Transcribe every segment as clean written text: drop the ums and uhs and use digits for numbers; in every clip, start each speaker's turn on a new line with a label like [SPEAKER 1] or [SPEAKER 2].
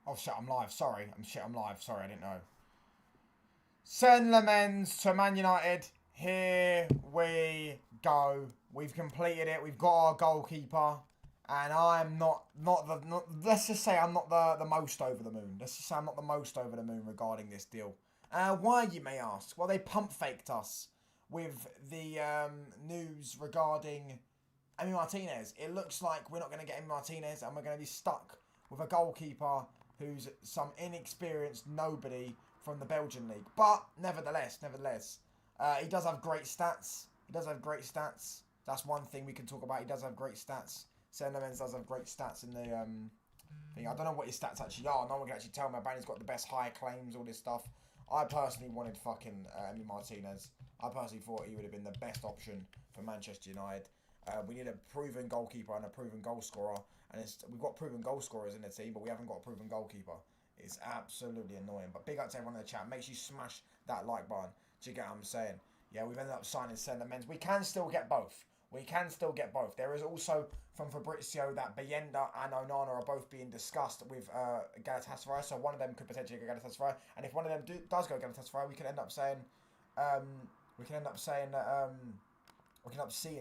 [SPEAKER 1] Oh shit, I'm live. Sorry. I'm live. Sorry, I didn't know. Send Lammens to Man United. Here we go. We've completed it. We've got our goalkeeper. And I'm let's just say I'm not the most over the moon. Let's just say I'm not the most over the moon regarding this deal. Why, you may ask? Well, they pump faked us with the news regarding Emi Martinez. It looks like we're not going to get Emi Martinez and we're going to be stuck with a goalkeeper who's some inexperienced nobody from the Belgian league. But nevertheless, he does have great stats. That's one thing we can talk about. He does have great stats. Senne does have great stats in the thing. I don't know what his stats actually are. No one can actually tell me. Apparently he's got the best high claims, all this stuff. I personally wanted fucking Emi Martinez. I personally thought he would have been the best option for Manchester United. We need a proven goalkeeper and a proven goal scorer. And we've got proven goal scorers in the team, but we haven't got a proven goalkeeper. It's absolutely annoying. But big up to everyone in the chat. Make sure you smash that like button. Do you get what I'm saying? Yeah, we've ended up signing Senne. We can still get both. There is also, from Fabrizio, that Bayenda and Onana are both being discussed with Galatasaray. So one of them could potentially go Galatasaray. And if one of them does go Galatasaray, we can end up saying... we can end up seeing,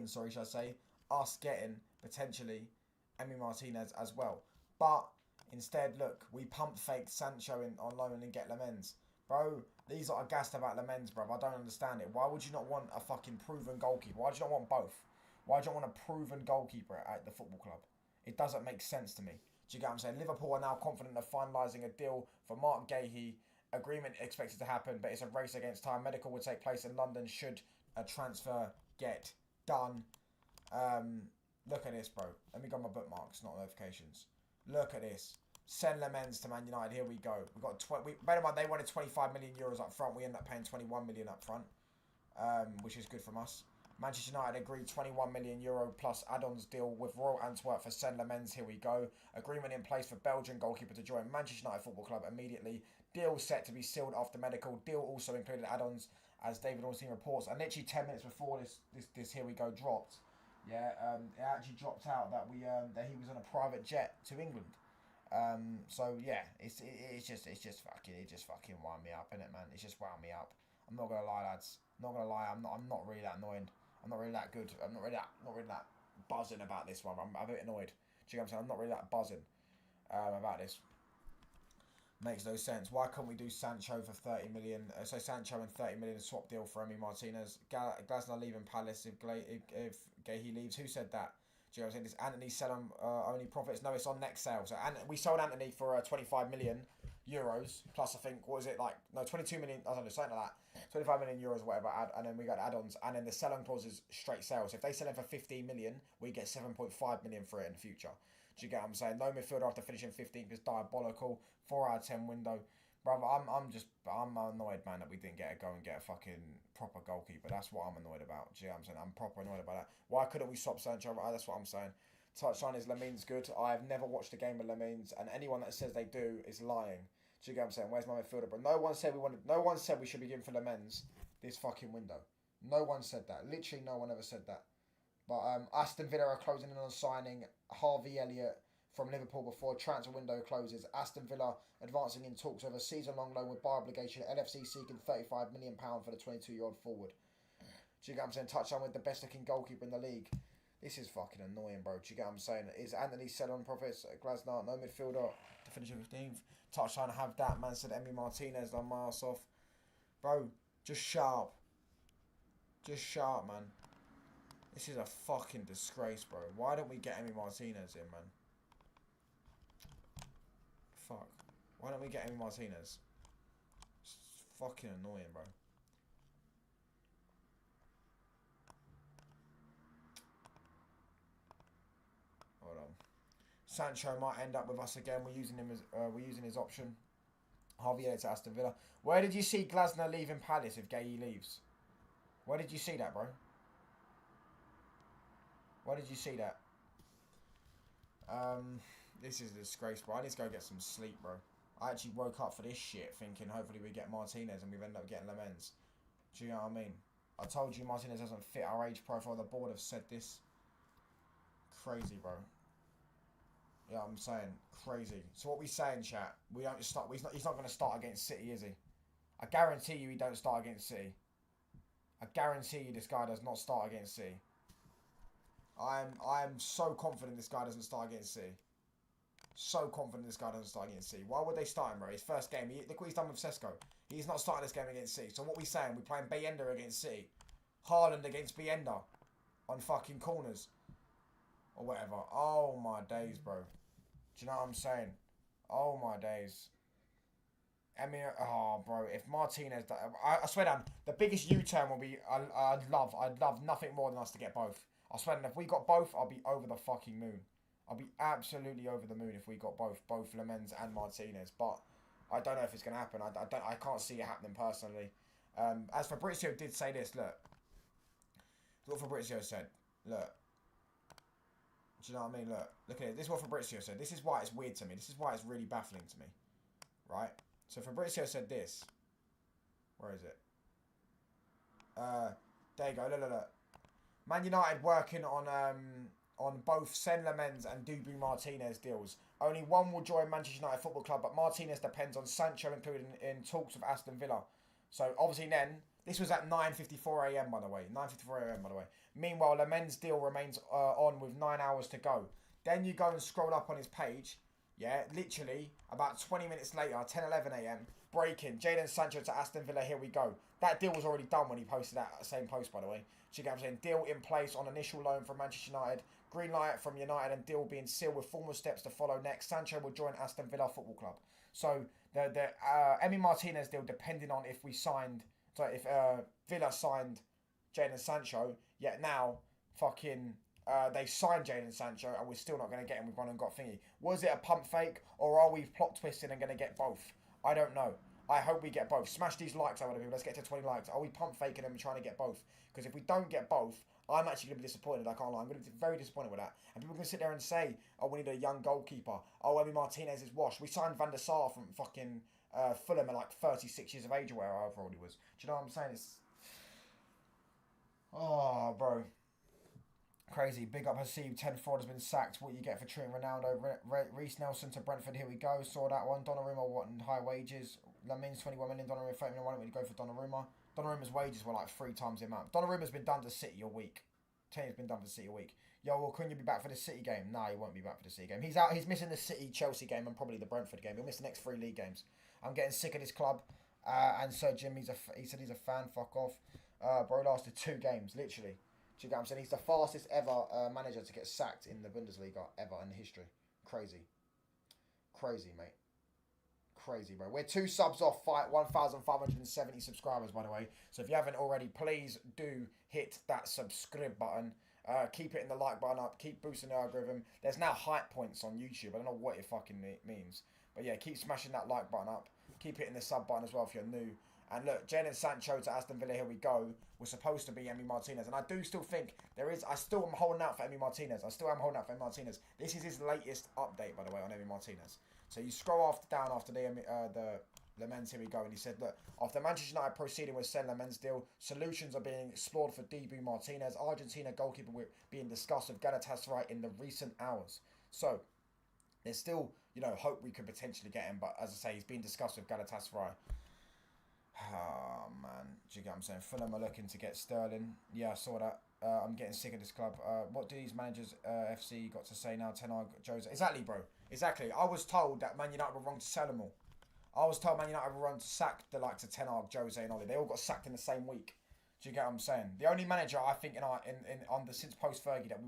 [SPEAKER 1] should I say, us getting, potentially, Emi Martinez as well. But instead, look, we pump faked Sancho on loan and get Lammens. Bro, these are gassed about Lammens, bro. I don't understand it. Why would you not want a fucking proven goalkeeper? Why do you not want both? Why do you not want a proven goalkeeper at the football club? It doesn't make sense to me. Do you get what I'm saying? Liverpool are now confident of finalising a deal for Mark Gahey. Agreement expected to happen, but it's a race against time. Medical will take place in London should a transfer get done. Look at this, bro. Let me go on my bookmarks, not notifications. Look at this. Send Lammens to Man United. Here we go. We've got bear in mind they wanted 25 million euros up front. We ended up paying 21 million up front, which is good from us. Manchester United agreed 21 million euro plus add-ons deal with Royal Antwerp for Senne Lammens. Here we go. Agreement in place for Belgian goalkeeper to join Manchester United Football Club immediately. Deal set to be sealed after medical. Deal also included add-ons, as David Ornstein reports. And literally 10 minutes before this here we go dropped. Yeah, it actually dropped out that that he was on a private jet to England. So yeah, it's just fucking wound me up, innit, man? It's just wound me up. I'm not gonna lie, lads. I'm not gonna lie. I'm not really that annoyed. I'm not really that good. I'm not really that buzzing about this one. I'm a bit annoyed. Do you know what I'm saying? I'm not really that buzzing about this. Makes no sense. Why can't we do Sancho for 30 million? So Sancho and 30 million swap deal for Emi Martinez. Glasner leaving Palace if Gahey leaves. Who said that? Do you know what I'm saying? This Anthony Selim only profits. No, it's on next sale. So we sold Anthony for 25 million euros plus I think what was it 22 million. I don't know, something like that. 25 million euros, whatever. And then we got add-ons, and then the selling clause is straight sales. So if they sell him for 15 million, we get 7.5 million for it in the future. Do you get what I'm saying? No midfielder after finishing 15th is diabolical. 4 out of 10 window. Brother, I'm annoyed, man, that we didn't go and get a fucking proper goalkeeper. That's what I'm annoyed about. Do you know what I'm saying? I'm proper annoyed about that. Why couldn't we swap Sancho? That's what I'm saying. Touchline is Lammens good. I've never watched a game of Lammens, and anyone that says they do is lying. Do you get what I'm saying? Where's my midfielder? But no one said we should be giving for Lammens this fucking window. No one said that. Literally no one ever said that. But Aston Villa are closing in on signing Harvey Elliott from Liverpool before transfer window closes. Aston Villa advancing in talks over a season-long loan with bar obligation. LFC seeking £35 million for the 22-year-old forward. Do you get what I'm saying? Touchdown with the best-looking goalkeeper in the league. This is fucking annoying, bro. Do you get what I'm saying? Is Anthony Selim profits? Glasner, no midfielder to finish in 15th. Touchdown, have that. Man said Emi Martinez done my ass off. Bro, just sharp. Just sharp, man. This is a fucking disgrace, bro. Why don't we get Emi Martinez in, man? Fuck. Why don't we get Emi Martinez? It's fucking annoying, bro. Hold on. Sancho might end up with us again. We're using his option. Harvey Elliott to Aston Villa. Where did you see Glasner leaving Palace if Gahey leaves? Where did you see that, bro? Where did you see that? This is a disgrace, bro. I need to go get some sleep, bro. I actually woke up for this shit thinking hopefully we get Martinez and we've ended up getting Lammens. Do you know what I mean? I told you Martinez doesn't fit our age profile. The board have said this. Crazy, bro. Yeah, I'm saying crazy. So what we saying, chat? We don't start. He's not going to start against City, is he? I guarantee you, he don't start against City. I guarantee you, this guy does not start against City. I'm so confident this guy doesn't start against City. So confident this guy doesn't start against City. Why would they start him, bro? His first game. Look what he's done with Sesko. He's not starting this game against City. So what we saying? We're playing Bayenda against City. Haaland against Bayenda on fucking corners or whatever. Oh my days, bro. Do you know what I'm saying? Oh my days. I mean, oh, bro, if Martinez... I swear down, the biggest U-turn will be... I'd love nothing more than us to get both. I swear down, if we got both, I'll be over the fucking moon. I'll be absolutely over the moon if we got both Lammens and Martinez. But I don't know if it's going to happen. I can't see it happening personally. As Fabrizio did say this, look. What Fabrizio said. Look. Do you know what I mean? Look at it. This is what Fabrizio said. This is why it's weird to me. This is why it's really baffling to me. Right? So Fabrizio said this. Where is it? There you go. Look. Man United working on both Senne, Lammens and Martinez deals. Only one will join Manchester United Football Club, but Martinez depends on Sancho included in talks with Aston Villa. So obviously then, this was at 9:54 AM by the way. 9:54 AM by the way. Meanwhile, Lammens' deal remains on with 9 hours to go. Then you go and scroll up on his page. Yeah, literally, about 20 minutes later, 10:11 AM, breaking, Jadon Sancho to Aston Villa, here we go. That deal was already done when he posted that same post, by the way. So you get what I'm saying, deal in place on initial loan from Manchester United, green light from United and deal being sealed with formal steps to follow next. Sancho will join Aston Villa Football Club. So the Emi Martinez deal, depending on if Villa signed Jadon Sancho, yet now, fucking... they signed Jadon Sancho and we're still not going to get him. We've gone and got thingy. Was it a pump fake or are we plot twisting and going to get both? I don't know. I hope we get both. Smash these likes out of people. Let's get to 20 likes. Are we pump faking and we're trying to get both? Because if we don't get both, I'm actually going to be disappointed. I can't lie. I'm going to be very disappointed with that. And people can sit there and say, oh, we need a young goalkeeper. Oh, Emi Martinez is washed. We signed Van der Sar from fucking Fulham at like 36 years of age or whatever old he was. Do you know what I'm saying? It's... Oh, bro. Crazy. Big up Hasib. 10-4 has been sacked. What you get for treating Ronaldo. Reece Nelson to Brentford. Here we go. Saw that one. Donnarumma wanting high wages. Lammens 21 million. Donnarumma 30 million. Why don't we go for Donnarumma? Donnaruma's wages were like 3 times the amount. Donnarumma's been done to City a week. He's been done for City a week. Yo, well, couldn't you be back for the City game? Nah, he won't be back for the City game. He's out. He's missing the City-Chelsea game and probably the Brentford game. He'll miss the next 3 league games. I'm getting sick of this club. And Sir Jim, he said he's a fan. Fuck off. Bro lasted 2 games, literally. Do you get what I'm saying? He's the fastest ever manager to get sacked in the Bundesliga ever in history. Crazy. Crazy, mate. Crazy, bro. We're 2 subs off 1,570 subscribers, by the way. So if you haven't already, please do hit that subscribe button. Keep hitting the like button up. Keep boosting the algorithm. There's now hype points on YouTube. I don't know what it fucking means. But yeah, keep smashing that like button up. Keep hitting the sub button as well if you're new. And look, Jadon Sancho to Aston Villa, here we go. We're supposed to be Emi Martinez. And I do still think there is... I still am holding out for Emi Martinez. This is his latest update, by the way, on Emi Martinez. So you scroll down after the Lammens, here we go. And he said, look, after Manchester United proceeding with Senne Lammens deal, solutions are being explored for Martinez. Argentina goalkeeper being discussed with Galatasaray in the recent hours. So there's still, hope we could potentially get him. But as I say, he's being discussed with Galatasaray. Oh, man. Do you get what I'm saying? Fulham are looking to get Sterling. Yeah, I saw that. I'm getting sick of this club. What do these managers, FC, got to say now? Ten Hag, Jose. Exactly, bro. Exactly. I was told that Man United were wrong to sell them all. I was told Man United were wrong to sack the likes of Ten Hag, Jose and Oli. They all got sacked in the same week. Do you get what I'm saying? The only manager I think since post Fergie that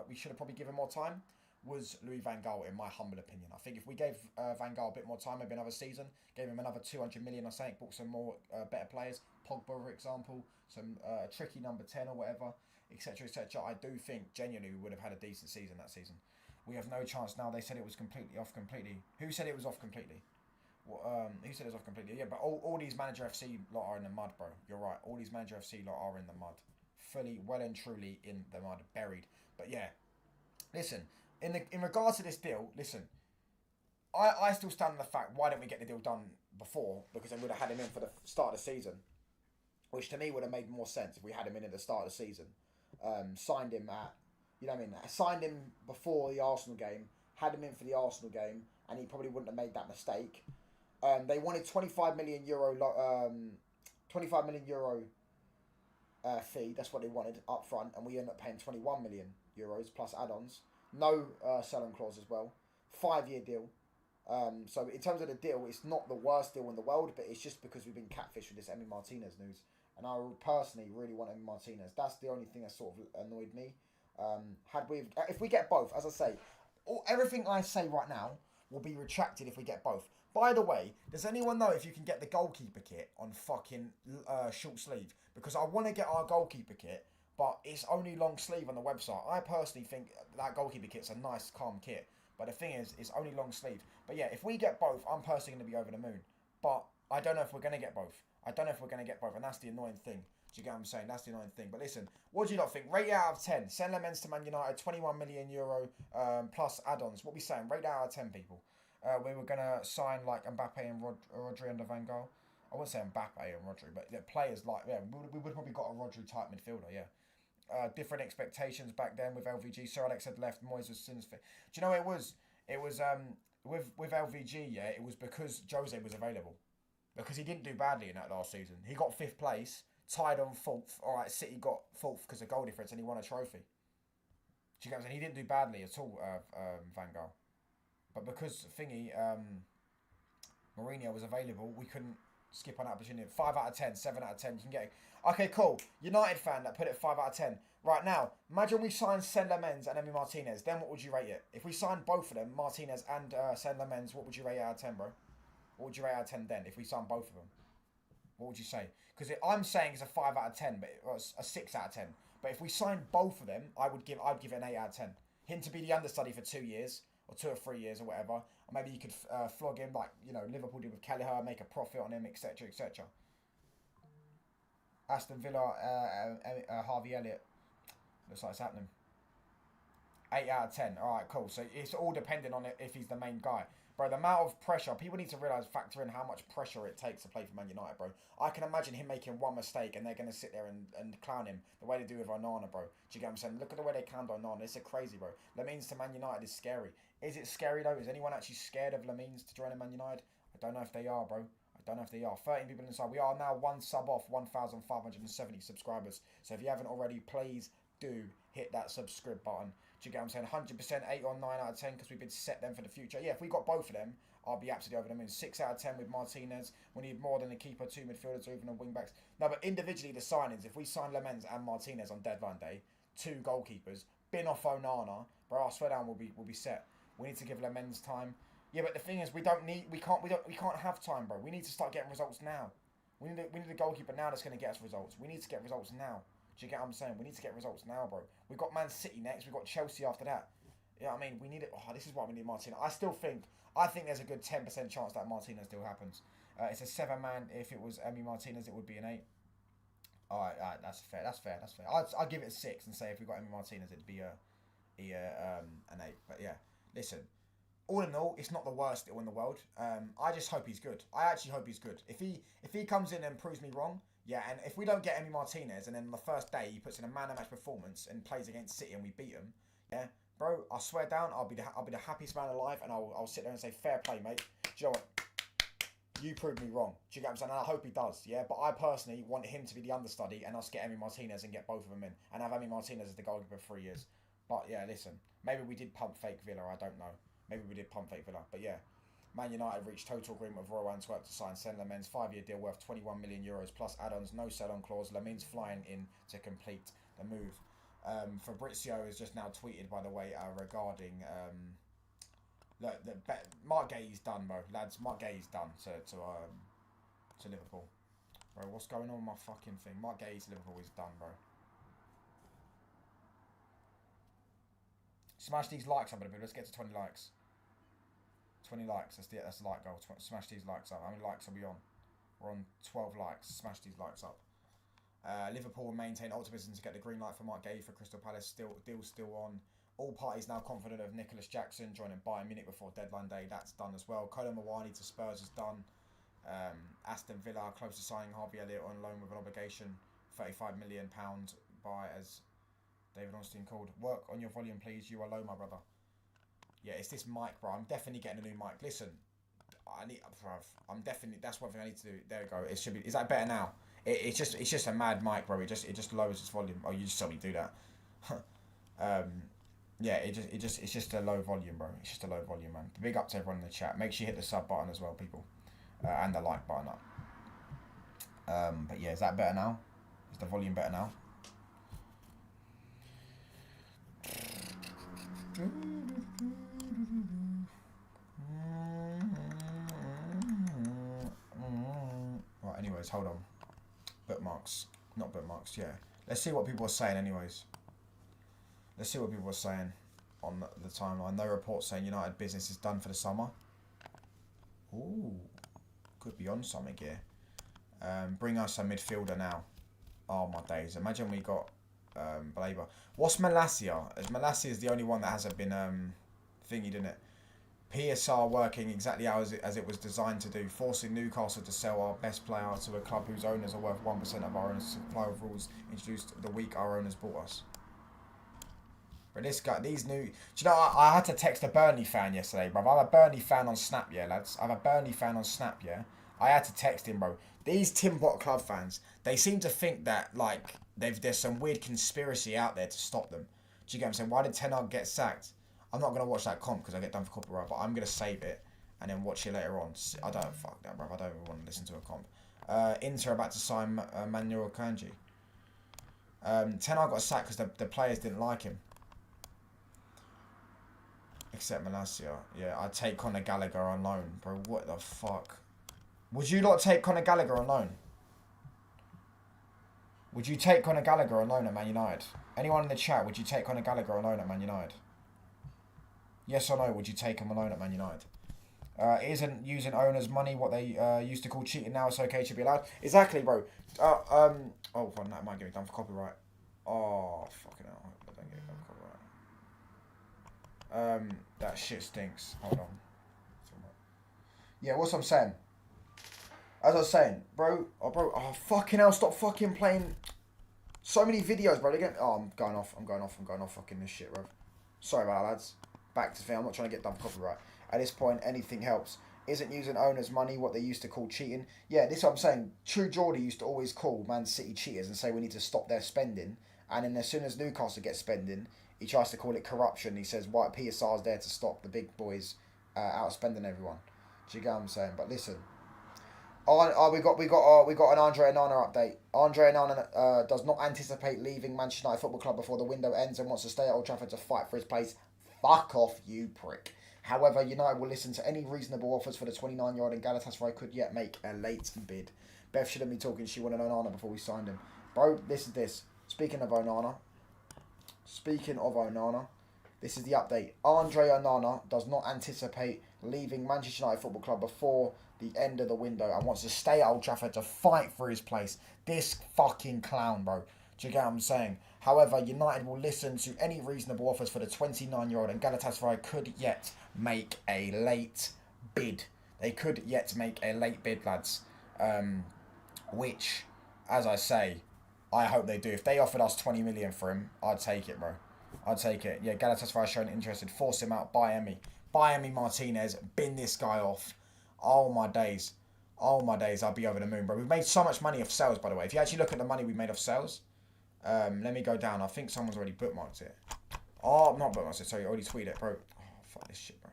[SPEAKER 1] we should have probably given more time was Louis van Gaal, in my humble opinion. I think if we gave Van Gaal a bit more time, maybe another season, gave him another 200 million or something, bought some more better players, Pogba, for example, some tricky number 10 or whatever, etc., etc., I do think genuinely we would have had a decent season that season. We have no chance now. They said it was completely off completely. Who said it was off completely? Who said it was off completely? Yeah, but all these Manager FC lot are in the mud, bro. You're right. All these Manager FC lot are in the mud. Fully, well and truly in the mud, buried. But yeah, listen, in regards to this deal, listen, I still stand on the fact, why didn't we get the deal done before? Because then we'd have had him in for the start of the season, which to me would have made more sense if we had him in at the start of the season. Signed him at, you know what I mean? Signed him before the Arsenal game, had him in for the Arsenal game, and he probably wouldn't have made that mistake. They wanted 25 million euro, 25 million euro fee. That's what they wanted up front, and we ended up paying 21 million euros plus add-ons. No sell-on clause as well. 5-year deal. So in terms of the deal, it's not the worst deal in the world, but it's just because we've been catfished with this Emi Martinez news. And I personally really want Emi Martinez. That's the only thing that sort of annoyed me. If we get both, as I say, everything I say right now will be retracted if we get both. By the way, does anyone know if you can get the goalkeeper kit on fucking short sleeve? Because I want to get our goalkeeper kit, but it's only long sleeve on the website. I personally think that goalkeeper kit's a nice, calm kit. But the thing is, it's only long sleeve. But yeah, if we get both, I'm personally going to be over the moon. But I don't know if we're going to get both. And that's the annoying thing. Do you get what I'm saying? That's the annoying thing. But listen, what do you not think? Rate it out of 10. Send Lammens to Man United, 21 million euro plus add-ons. What are we saying? Rate it out of 10, people. We were going to sign like Mbappe and Rodri under Van Gaal. I wouldn't say Mbappe and Rodri, but players like, yeah, we would have probably got a Rodri type midfielder, yeah. Different expectations back then with LVG. Sir Alex had left, Moyes was since fit. Do you know what it was? It was with LVG, yeah, it was because Jose was available. Because he didn't do badly in that last season. He got 5th place, tied on 4th. Alright, City got 4th because of goal difference and he won a trophy. Do you get what I'm saying? He didn't do badly at all, Van Gaal. But because Mourinho was available, we couldn't skip on that opportunity. 5 out of 10, 7 out of 10, you can get it. Okay, cool. United fan that put it 5 out of 10. Right now, imagine we signed Senne Lammens and Emi Martinez. Then what would you rate it? If we signed both of them, Martinez and Senne Lammens, what would you rate out of 10, bro? What would you rate out of 10 then if we signed both of them? What would you say? Because I'm saying it's a 5 out of 10, but it's a 6 out of 10. But if we signed both of them, I'd give it an 8 out of 10. Him to be the understudy for 2 years, or 2 or 3 years, or whatever. Or maybe you could flog him like, you know, Liverpool did with Kelleher, make a profit on him, etc., etc. Aston Villa, Harvey Elliott. Looks like it's happening. 8 out of 10. Alright, cool. So it's all dependent on if he's the main guy. Bro, the amount of pressure, people need to factor in how much pressure it takes to play for Man United, bro. I can imagine him making one mistake and they're going to sit there and clown him the way they do with Onana, bro. Do you get what I'm saying? Look at the way they clowned Onana. It's crazy, bro. Lammens to Man United is scary. Is it scary, though? Is anyone actually scared of Lammens to join Man United? I don't know if they are, bro. I don't know if they are. 13 people inside. We are now 1 sub off 1,570 subscribers. So if you haven't already, please do hit that subscribe button. Do you get what I'm saying? 100% 8 or 9 out of 10 because we've been set them for the future. Yeah, if we got both of them, I'll be absolutely over the moon. 6 out of 10 with Martinez. We need more than a keeper, 2 midfielders, or even a wing backs. No, but individually, the signings, if we sign Lammens and Martinez on deadline day, 2 goalkeepers, bin off Onana, bro, I swear down, we'll be set. We need to give Lammens time. Yeah, but the thing is, we can't have time, bro. We need to start getting results now. We need a goalkeeper now that's going to get us results. We need to get results now. Do you get what I'm saying? We need to get results now, bro. We've got Man City next. We've got Chelsea after that. You know what I mean? We need it. Oh, this is why we need Martinez. I think there's a good 10% chance that Martinez deal happens. It's a 7-man. If it was Emi Martinez, it would be an 8. All right, that's fair. I'd give it a 6 and say if we got Emi Martinez, it'd be an 8. But yeah, listen. All in all, it's not the worst deal in the world. I just hope he's good. I actually hope he's good. If he comes in and proves me wrong, yeah, and if we don't get Emi Martinez and then on the first day he puts in a man-of-match performance and plays against City and we beat him, yeah, bro, I swear down, I'll be the happiest man alive and I'll sit there and say, fair play, mate. Do you know what? You proved me wrong. Do you get what I'm saying? And I hope he does, yeah? But I personally want him to be the understudy and us get Emi Martinez and get both of them in and have Emi Martinez as the goalkeeper for 3 years. But yeah, listen, maybe we did pump fake Villa, I don't know. Maybe we did pump fake Villa, but yeah. Man United reached total agreement with Royal Antwerp to sign Senne Lammens, 5-year deal worth 21 million euros plus add-ons, no sell-on clause. Lammens flying in to complete the move. Fabrizio has just now tweeted, by the way, regarding Mark Gay's done, bro. Lads, Mark Gay's done to Liverpool. Bro, what's going on with my fucking thing? Mark Gay's Liverpool is done, bro. Smash these likes up a bit. Let's get to 20 likes. 20 likes. That's the like goal. Smash these likes up. How many likes are we on? We're on 12 likes. Smash these likes up. Liverpool will maintain optimism to get the green light for Mark Gay for Crystal Palace. Deal's still on. All parties now confident of Nicholas Jackson joining Bayern Munich before deadline day. That's done as well. Kolo Muani to Spurs is done. Aston Villa close to signing Harvey Elliott on loan with an obligation. £35 million by, as David Ornstein called. Work on your volume, please. You are low, my brother. Yeah, it's this mic, bro. I'm definitely getting a new mic. Listen, I'm definitely. That's one thing I need to do. There we go. It should be. Is that better now? It's just a mad mic, bro. It just lowers its volume. Oh, you just saw me do that. Yeah, it's just a low volume, bro. It's just a low volume, man. Big up to everyone in the chat. Make sure you hit the sub button as well, people, and the like button up. But yeah, is that better now? Is the volume better now? Right, anyways, hold on. Bookmarks. Not bookmarks, yeah. Let's see what people are saying, anyways. Let's see what people are saying on the timeline. No reports saying United business is done for the summer. Ooh. Could be on something here. Bring us a midfielder now. Oh, my days. Imagine we got Blaber. What's Malacia? As Malacia is the only one that hasn't been thingy, didn't it? PSR working exactly as it was designed to do, forcing Newcastle to sell our best player to a club whose owners are worth 1% of our owners' supply of rules introduced the week our owners bought us. But this guy, these new... Do you know, I had to text a Burnley fan yesterday, bro. I'm a Burnley fan on Snap, yeah, lads. I'm a Burnley fan on Snap, yeah. I had to text him, bro. These Tim Bot club fans, they seem to think that, like, there's some weird conspiracy out there to stop them. Do you get what I'm saying? Why did Ten Hag get sacked? I'm not going to watch that comp because I get done for copyright, but I'm going to save it and then watch it later on. I don't... Fuck that, bro. I don't even want to listen to a comp. Inter about to sign Manuel Kanji. Ten Hag got sacked because the players didn't like him. Except Malacia. Yeah, I'd take Conor Gallagher on loan. Bro, what the fuck? Would you not take Conor Gallagher on loan? Would you take Conor Gallagher on loan at Man United? Anyone in the chat, would you take Conor Gallagher on loan at Man United? Yes or no, would you take him on loan at Man United? Isn't using owners' money what they used to call cheating now it's okay to be allowed? Exactly, bro. Oh, fun, that might get me done for copyright. Oh, fucking hell. I don't get it done for copyright. That shit stinks. Hold on. Yeah, what's I'm saying? As I was saying, bro, fucking hell, stop fucking playing so many videos, bro. Again, I'm going off fucking this shit, bro. Sorry about that, lads. Back to the thing, I'm not trying to get done for copyright. At this point, anything helps. Isn't using owners' money what they used to call cheating? Yeah, this is what I'm saying. True Geordie used to always call Man City cheaters and say we need to stop their spending. And then as soon as Newcastle gets spending, he tries to call it corruption. He says, "Why PSR's there to stop the big boys outspending everyone." Do you get what I'm saying? But listen, we got an Andre Onana update. Andre Onana does not anticipate leaving Manchester United Football Club before the window ends and wants to stay at Old Trafford to fight for his place. Fuck off, you prick. However, United will listen to any reasonable offers for the 29-year-old, and Galatasaray could yet make a late bid. Beth shouldn't be talking. She wanted Onana before we signed him. Bro, this is this. Speaking of Onana, this is the update. Andre Onana does not anticipate leaving Manchester United Football Club before the end of the window and wants to stay at Old Trafford to fight for his place. This fucking clown, bro. Do you get what I'm saying? However, United will listen to any reasonable offers for the 29-year-old, and Galatasaray could yet make a late bid. They could yet make a late bid, lads. Which, as I say, I hope they do. If they offered us 20 million for him, I'd take it, bro. I'd take it. Yeah, Galatasaray showing interested. Force him out. Buy Emi Martinez. Bin this guy off. Oh, my days. I'll be over the moon, bro. We've made so much money off sales, by the way. If you actually look at the money we made off sales... let me go down. I think someone's already bookmarked it. Oh, not bookmarked it. Sorry, you already tweeted it, bro. Oh, fuck this shit, bro.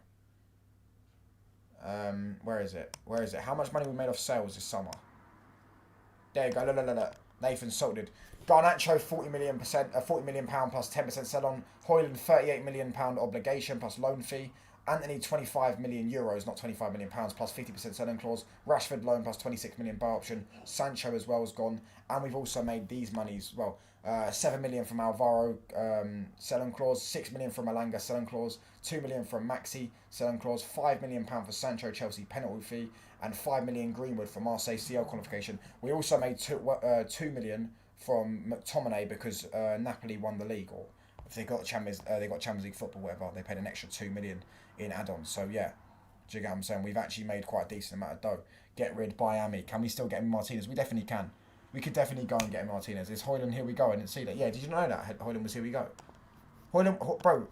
[SPEAKER 1] Where is it? How much money we made off sales this summer? There you go. Look. Nathan Salted. Garnacho, £40 million plus 10% sell-on. Hoyland, £38 million obligation plus loan fee. Anthony, €25 million, not £25 million, plus 50% selling clause. Rashford loan plus £26 million buy option. Sancho as well is gone. And we've also made these monies, well, $7 million from Alvaro selling clause, $6 million from Malanga selling clause, $2 million from Maxi selling clause, £5 million for Sancho Chelsea penalty fee, and $5 million Greenwood for Marseille CL qualification. We also made $2 million from McTominay because Napoli won the league, or if they got Champions League football, whatever, they paid an extra $2 million in add-ons. So yeah, do you get what I'm saying? We've actually made quite a decent amount of dough. Get rid by Ami. Can we still get Martinez? We definitely can. We could definitely go and get Martinez. Is Hoyland here we go? I didn't see that. Yeah, did you know that Hoyland was here we go? Hoyland, bro.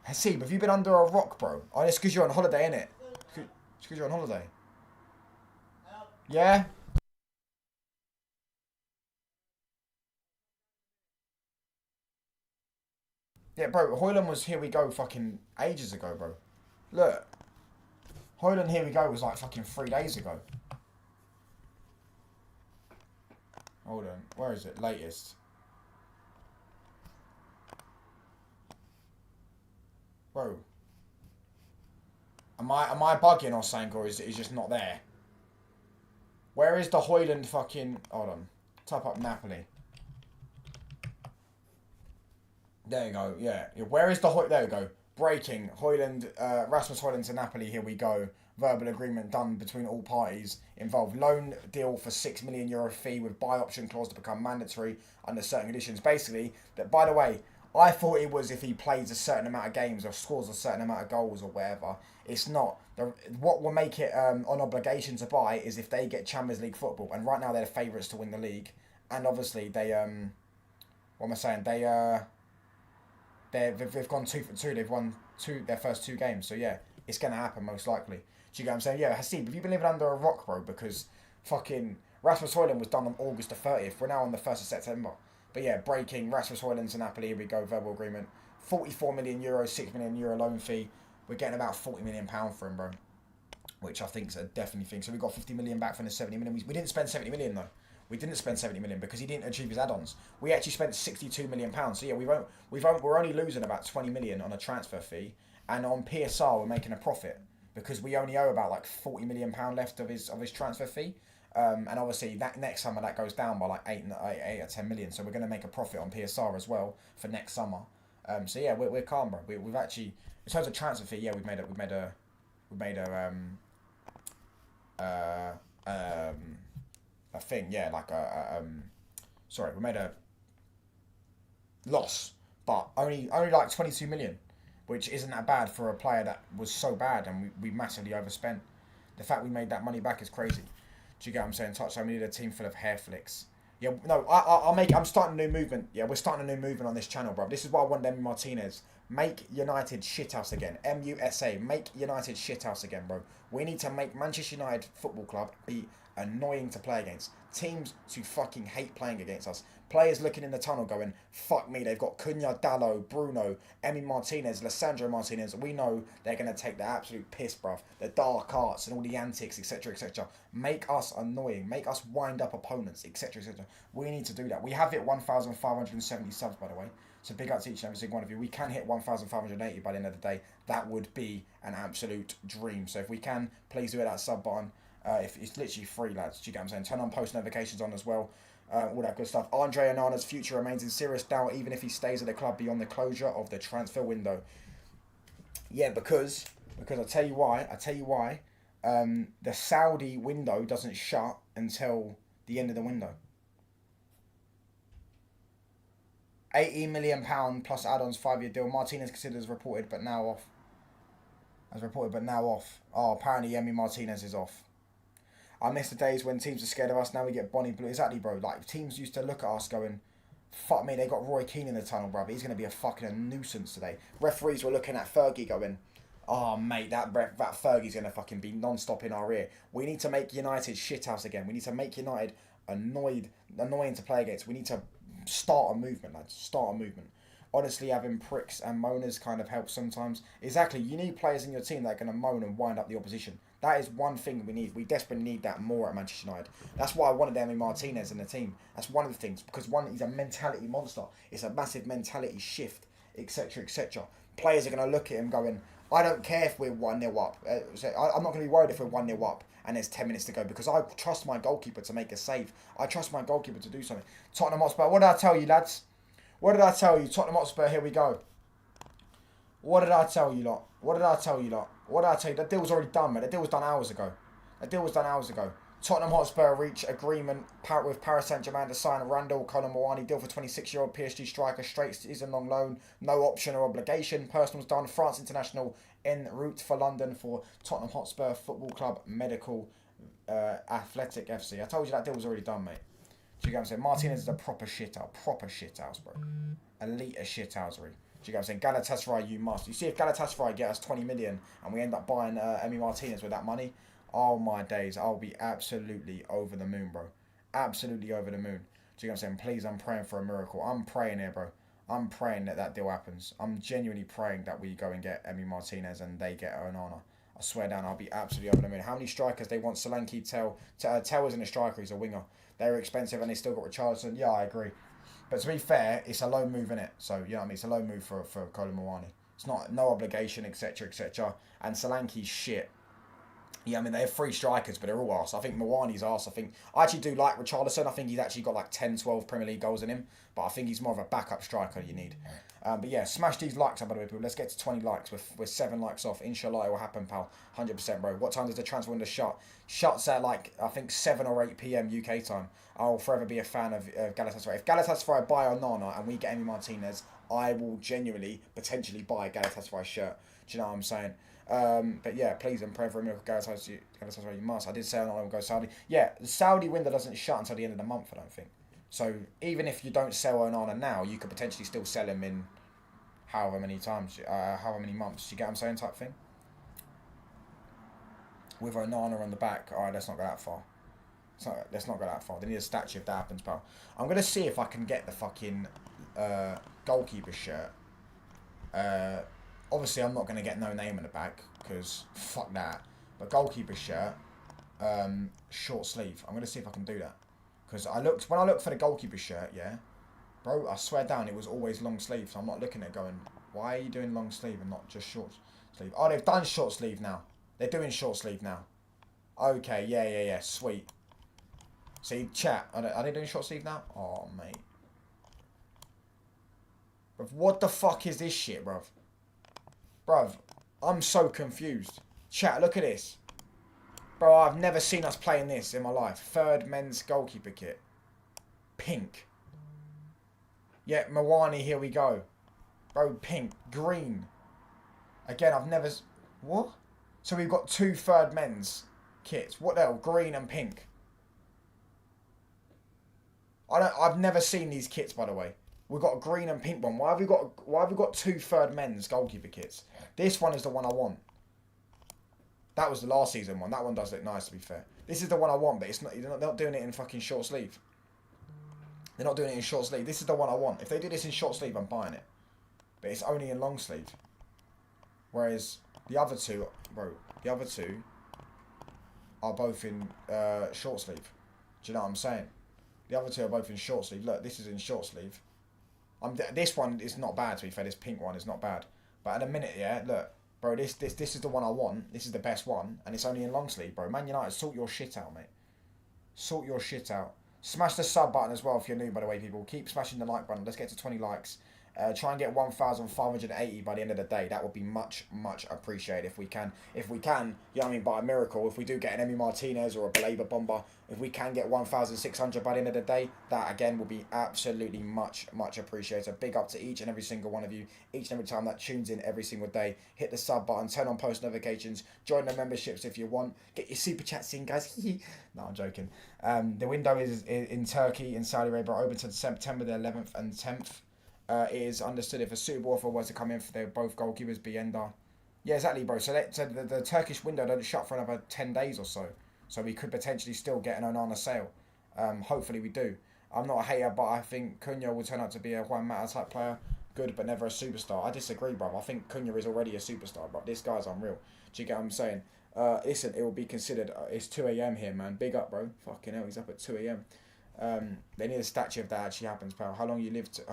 [SPEAKER 1] Hasib, have you been under a rock, bro? Oh, it's because you're on holiday, innit? It's because you're on holiday. Yeah? Yeah, bro, Hoyland was Here We Go fucking ages ago, bro. Look. Hoyland Here We Go was like fucking 3 days ago. Hold on. Where is it? Latest. Bro. Am I bugging or something, or is it just not there? Where is the Hoyland fucking... Hold on. Type up Napoli. There you go, yeah. Where is the There we go. Breaking. Hoyland, Rasmus Hoyland to Napoli, here we go. Verbal agreement done between all parties. Involved loan deal for €6 million fee with buy option clause to become mandatory under certain conditions. Basically, that by the way, I thought it was if he plays a certain amount of games or scores a certain amount of goals or whatever. It's not. What will make it on obligation to buy is if they get Champions League football. And right now they're the favourites to win the league. And obviously they, what am I saying? They've gone 2 for 2. They've won their first 2 games. So yeah, it's going to happen most likely. Do you get what I'm saying? Yeah, Hasib, have you been living under a rock, bro? Because fucking Rasmus Højlund was done on August the 30th. We're now on the 1st of September. But yeah, breaking. Rasmus Højlund to Napoli. Here we go. Verbal agreement. €44 million, €6 million loan fee. We're getting about £40 million for him, bro. Which I think is a definitely thing. So we got 50 million back from the 70 million. We didn't spend 70 million though. We didn't spend 70 million because he didn't achieve his add-ons. We actually spent 62 million pounds. So yeah, we're only losing about 20 million on a transfer fee, and on PSR we're making a profit because we only owe about like 40 million pound left of his transfer fee. And obviously that next summer that goes down by like 8 or 10 million. So we're going to make a profit on PSR as well for next summer. So yeah, we're calm, bro. We've actually, in terms of transfer fee, yeah, we've made a thing, yeah, like sorry, we made a loss, but only like 22 million, which isn't that bad for a player that was so bad and we massively overspent. The fact we made that money back is crazy. Do you get what I'm saying? Touchline, we need a team full of hair flicks. Yeah, no, I'm starting a new movement. Yeah, we're starting a new movement on this channel, bro. This is why I want Emi Martinez. Make United shithouse again. MUSA. Make United shithouse again, bro. We need to make Manchester United Football Club be annoying to play against. Teams to fucking hate playing against us. Players looking in the tunnel going, fuck me, they've got Cunha, Dallo, Bruno, Emi Martinez, Lissandro Martinez. We know they're going to take the absolute piss, bruv. The dark arts and all the antics, etc., etc. Make us annoying. Make us wind up opponents, etc., etc. We need to do that. We have hit 1,570 subs, by the way. So big up to each and every single one of you. We can hit 1,580 by the end of the day. That would be an absolute dream. So if we can, please do it, that sub button. If it's literally free, lads. Do you get what I'm saying? Turn on post notifications on as well. All that good stuff. Andre Onana's future remains in serious doubt, even if he stays at the club beyond the closure of the transfer window. Yeah, because I tell you why. The Saudi window doesn't shut until the end of the window. £80 million plus add-ons, 5-year deal. Martinez considered as reported, but now off. Oh, apparently Emi Martinez is off. I miss the days when teams are scared of us. Now we get Bonnie Blue. Exactly, bro. Like, teams used to look at us going, fuck me, they got Roy Keane in the tunnel, bro. He's going to be a fucking nuisance today. Referees were looking at Fergie going, oh, mate, that Fergie's going to fucking be non-stop in our ear. We need to make United shithouse again. We need to make United annoying to play against. We need to start a movement, lads. Start a movement. Honestly, having pricks and moaners kind of helps sometimes. Exactly. You need players in your team that are going to moan and wind up the opposition. That is one thing we need. We desperately need that more at Manchester United. That's why I wanted Emi Martinez in the team. That's one of the things. Because one, he's a mentality monster. It's a massive mentality shift, etc., etc. Players are going to look at him going, I don't care if we're 1-0 up. I'm not going to be worried if we're 1-0 up and there's 10 minutes to go because I trust my goalkeeper to make a save. I trust my goalkeeper to do something. Tottenham Hotspur, what did I tell you, lads? What did I tell you? Tottenham Hotspur, here we go. What did I tell you lot? That deal was already done, man. That deal was done hours ago. Tottenham Hotspur reach agreement with Paris Saint-Germain to sign Randall Colomwani. Deal for 26-year-old PSG striker, straight season long loan, no option or obligation. Personal's done. France international en route for London for Tottenham Hotspur Football Club Medical Athletic FC. I told you that deal was already done, mate. Do you get what I'm saying? Martinez is a proper shithouse, bro. Elite shithousery. Do you get what I'm saying? Galatasaray, you must. You see, if Galatasaray get us 20 million and we end up buying Emi Martinez with that money, oh my days, I'll be absolutely over the moon, bro. Absolutely over the moon. Do you get what I'm saying? Please, I'm praying for a miracle. I'm praying here, bro. I'm praying that that deal happens. I'm genuinely praying that we go and get Emi Martinez and they get Onana. I swear down, I'll be absolutely over the moon. How many strikers they want? Solanke, Tell isn't a striker, he's a winger. They're expensive and they still got Richarlison. Yeah, I agree. But to be fair, it's a low move, innit? So, you know what I mean? It's a low move for Kolo Muani. It's not, no obligation, etc., etc. And Solanke's shit. Yeah, I mean, they have 3 strikers, but they're all arse. I think Muani's arse. I actually do like Richarlison. I think he's actually got like 10, 12 Premier League goals in him. But I think he's more of a backup striker you need. But yeah, smash these likes up, by the way, people. Let's get to 20 likes. We're 7 likes off. Inshallah, it will happen, pal. 100%, bro. What time does the transfer window shut? Shuts at like, I think 7 or 8 p.m. UK time. I'll forever be a fan of Galatasaray. If Galatasaray buy Onana and we get Emi Martinez, I will genuinely, potentially buy a Galatasaray shirt. Do you know what I'm saying? But yeah, please, I'm praying for a miracle. Galatasaray, you must. I did say Onana will go Saudi. Yeah, the Saudi window doesn't shut until the end of the month, I don't think. So even if you don't sell Onana now, you could potentially still sell him in however many months. You get what I'm saying, type thing. With Onana on the back, alright, let's not go that far. Let's not go that far. They need a statue if that happens, pal. I'm gonna see if I can get the fucking goalkeeper shirt. Obviously, I'm not gonna get no name in the back because fuck that. But goalkeeper shirt, short sleeve. I'm gonna see if I can do that. Because when I looked for the goalkeeper shirt, yeah, bro, I swear down, it was always long sleeve. So I'm not looking at it going, why are you doing long sleeve and not just short sleeve? Oh, they've done short sleeve now. They're doing short sleeve now. Okay, yeah, sweet. See, chat, are they doing short sleeve now? Oh, mate. Bruv, what the fuck is this shit, bruv? Bruv, I'm so confused. Chat, look at this. Bro, I've never seen us playing this in my life. 3rd men's goalkeeper kit. Pink. Yeah, Muani, here we go. Bro, pink. Green. Again, I've never... What? So we've got 2 3rd men's kits. What the hell? Green and pink. I've never seen these kits, by the way. We've got a green and pink one. Why have we got 2 3rd men's goalkeeper kits? This one is the one I want. That was the last season one. That one does look nice, to be fair. This is the one I want, but they're not doing it in fucking short sleeve. They're not doing it in short sleeve. This is the one I want. If they do this in short sleeve, I'm buying it. But it's only in long sleeve. Whereas the other 2, bro, the other 2 are both in short sleeve. Do you know what I'm saying? The other 2 are both in short sleeve. Look, this is in short sleeve. This one is not bad, to be fair. This pink one is not bad. But at a minute, yeah, look. Bro, this is the one I want. This is the best one. And it's only in long sleeve, bro. Man United, sort your shit out, mate. Sort your shit out. Smash the sub button as well if you're new, by the way, people. Keep smashing the like button. Let's get to 20 likes. Try and get 1,580 by the end of the day. That would be much, much appreciated if we can. If we can, you know what I mean, by a miracle, if we do get an Emi Martinez or a Baleba Bomber, if we can get 1,600 by the end of the day, that again will be absolutely much, much appreciated. Big up to each and every single one of you, each and every time that tunes in every single day. Hit the sub button, turn on post notifications, join the memberships if you want. Get your super chats in, guys. No, I'm joking. The window is in Turkey, in Saudi Arabia, open to September the 11th and 10th. It is understood if a suitable offer was to come in for their both goalkeepers be Ender. Yeah, exactly, bro. So the Turkish window don't shut for another 10 days or so. So we could potentially still get an Onana sale. Hopefully we do. I'm not a hater, but I think Cunha will turn out to be a Juan Mata type player. Good, but never a superstar. I disagree, bro. I think Cunha is already a superstar, but this guy's unreal. Do you get what I'm saying? Listen, it will be considered. It's 2 a.m. here, man. Big up, bro. Fucking hell, he's up at 2 a.m. They need a statue if that actually happens, pal. How long you live till?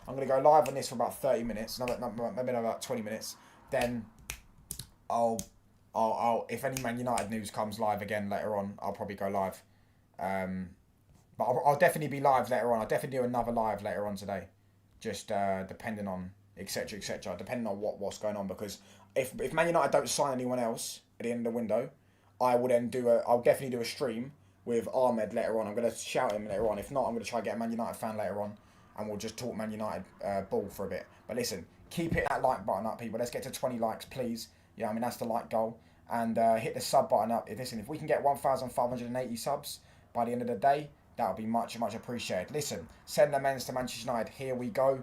[SPEAKER 1] I'm gonna go live on this for about 30 minutes, maybe about 20 minutes. Then I'll if any Man United news comes live again later on, I'll probably go live. But I'll definitely be live later on. I'll definitely do another live later on today, just depending on etc. Depending on what's going on. Because if Man United don't sign anyone else at the end of the window, I'll definitely do a stream with Ahmed later on. I'm going to shout him later on. If not, I'm going to try and get a Man United fan later on. And we'll just talk Man United ball for a bit. But listen, keep hitting that like button up, people. Let's get to 20 likes, please. Yeah, I mean, that's the like goal. And hit the sub button up. Listen, if we can get 1,580 subs by the end of the day, that would be much, much appreciated. Listen, send Lammens to Manchester United. Here we go.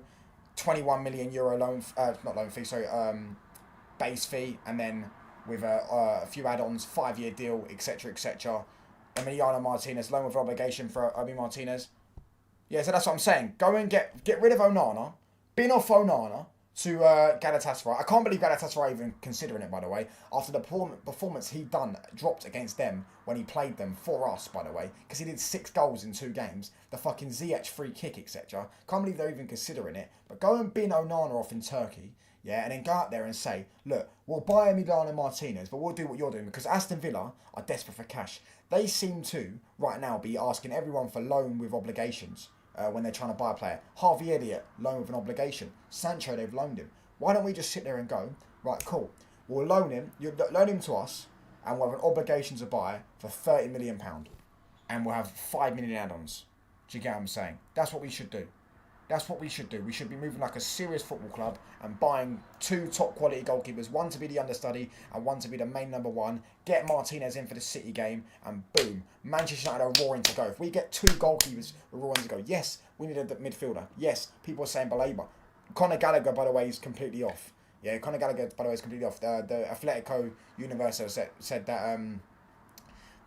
[SPEAKER 1] 21 million euro loan, not loan fee, sorry, base fee, and then with a few add-ons, 5-year deal, etc., etc. Emiliano Martinez, loan with obligation for Obi Martinez. Yeah, so that's what I'm saying. Go and get rid of Onana, bin off Onana to Galatasaray. I can't believe Galatasaray even considering it, by the way, after the performance he dropped against them when he played them for us, by the way, because he did 6 goals in 2 games, the fucking Ziyech free kick, etc. Can't believe they're even considering it. But go and bin Onana off in Turkey, yeah, and then go out there and say, look, we'll buy Emiliano Martinez, but we'll do what you're doing, because Aston Villa are desperate for cash. They seem to, right now, be asking everyone for loan with obligations. When they're trying to buy a player. Harvey Elliott, loan with an obligation. Sancho, they've loaned him. Why don't we just sit there and go, right, cool, we'll loan him, you loan him to us, and we'll have an obligation to buy for £30 million. And we'll have 5 million add-ons. Do you get what I'm saying? That's what we should do. That's what we should do. We should be moving like a serious football club and buying 2 top quality goalkeepers, one to be the understudy and one to be the main number 1. Get Martinez in for the City game, and boom, Manchester United are roaring to go. If we get 2 goalkeepers, we're roaring to go. Yes, we need a midfielder. Yes, people are saying Baleba. Conor Gallagher, by the way, is completely off. Yeah, Conor Gallagher, by the way, is completely off. The Atletico Universo said that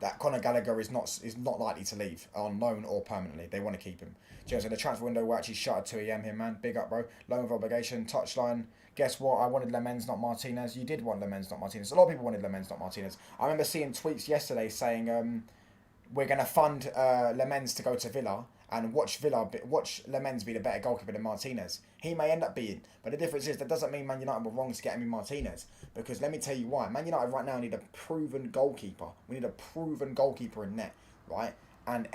[SPEAKER 1] that Conor Gallagher is not likely to leave on loan or permanently. They want to keep him. So the transfer window will actually shut at 2 AM here, man. Big up, bro. Loan with obligation, touchline. Guess what? I wanted Lammens, not Martinez. You did want Lammens, not Martinez. A lot of people wanted Lammens, not Martinez. I remember seeing tweets yesterday saying we're going to fund Lammens to go to Villa and watch Lammens be the better goalkeeper than Martinez. He may end up being, but the difference is that doesn't mean Man United were wrong to get Emi Martinez, because let me tell you why. Man United right now need a proven goalkeeper. We need a proven goalkeeper in net, right? And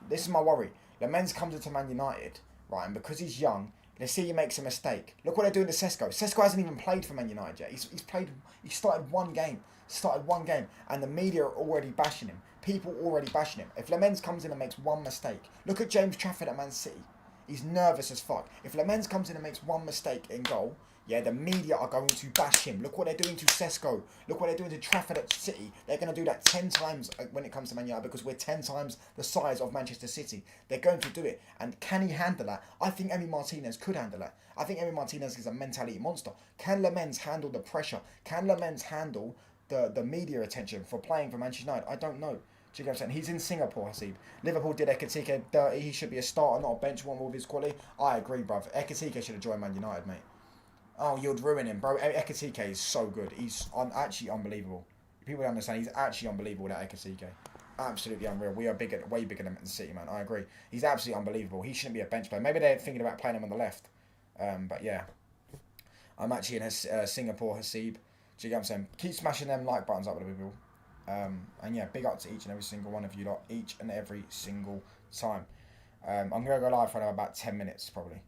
[SPEAKER 1] this is my worry. Lammens comes into Man United, right, and because he's young, let's see he makes a mistake. Look what they're doing to Sesko. Sesko hasn't even played for Man United yet. He started one game, and the media are already bashing him. People already bashing him. If Lammens comes in and makes one mistake, look at James Trafford at Man City. He's nervous as fuck. If Lammens comes in and makes one mistake in goal, yeah, the media are going to bash him. Look what they're doing to Sesko. Look what they're doing to Trafford at City. They're going to do that 10 times when it comes to Man United, because we're 10 times the size of Manchester City. They're going to do it. And can he handle that? I think Emi Martinez could handle that. I think Emi Martinez is a mentality monster. Can Lammens handle the pressure? Can Lammens handle the media attention for playing for Manchester United? I don't know. Do you get what I'm saying? He's in Singapore, Hasib. Liverpool did Ekitike dirty. He should be a starter, not a bench one with his quality. I agree, bruv. Ekitike should have joined Man United, mate. Oh, you'd ruin him, bro. Ekitike is so good. He's actually unbelievable. People don't understand. He's actually unbelievable, that Ekitike. Absolutely unreal. We are way bigger than City, man. I agree. He's absolutely unbelievable. He shouldn't be a bench player. Maybe they're thinking about playing him on the left. But yeah. I'm actually in Singapore, Hasib. Do you get what I'm saying? Keep smashing them like buttons up with the people. And yeah, big up to each and every single one of you lot, each and every single time. I'm going to go live for about 10 minutes, probably.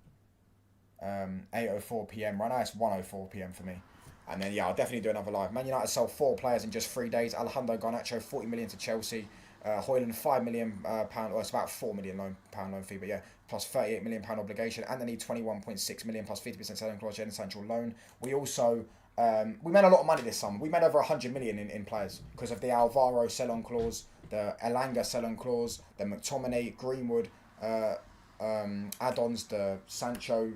[SPEAKER 1] 8:04 PM. Right now it's 1:04 PM for me. And then, yeah, I'll definitely do another live. Man United sold 4 players in just 3 days. Alejandro Garnacho, 40 million to Chelsea. Højlund, £5 million, or it's about £4 million loan fee, but yeah, plus £38 million obligation. Anthony, 21.6 million plus 50% selling clause, Jadon Sancho loan. We also, we made a lot of money this summer. We made over 100 million in players because of the Alvaro sell-on clause, the Elanga sell-on clause, the McTominay, Greenwood add-ons, the Sancho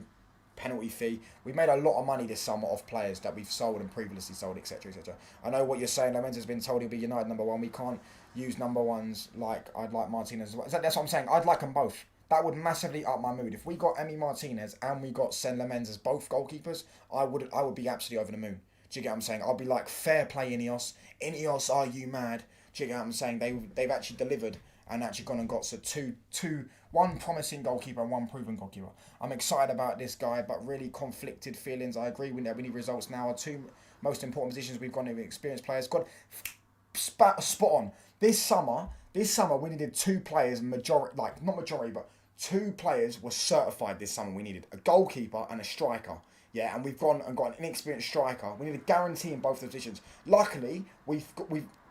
[SPEAKER 1] penalty fee. We made a lot of money this summer off players that we've sold and previously sold, etc., etc. I know what you're saying. Lammens has been told he'll be United number 1. We can't use number 1s like I'd like Martinez as well. That's what I'm saying. I'd like them both. That would massively up my mood. If we got Emi Martinez and we got Senne Lammens as both goalkeepers, I would be absolutely over the moon. Do you get what I'm saying? I'll be like, fair play, Ineos. Ineos, are you mad? Do you get what I'm saying? They've actually delivered and actually gone and got one promising goalkeeper and one proven goalkeeper. I'm excited about this guy, but really conflicted feelings. I agree with that. We need results now. Our 2 most important positions we've gone with experienced players. God, spot on. This summer we needed 2 players, not majority, but 2 players were certified this summer. We needed a goalkeeper and a striker. Yeah, and we've gone and got an inexperienced striker. We need a guarantee in both positions. Luckily, we've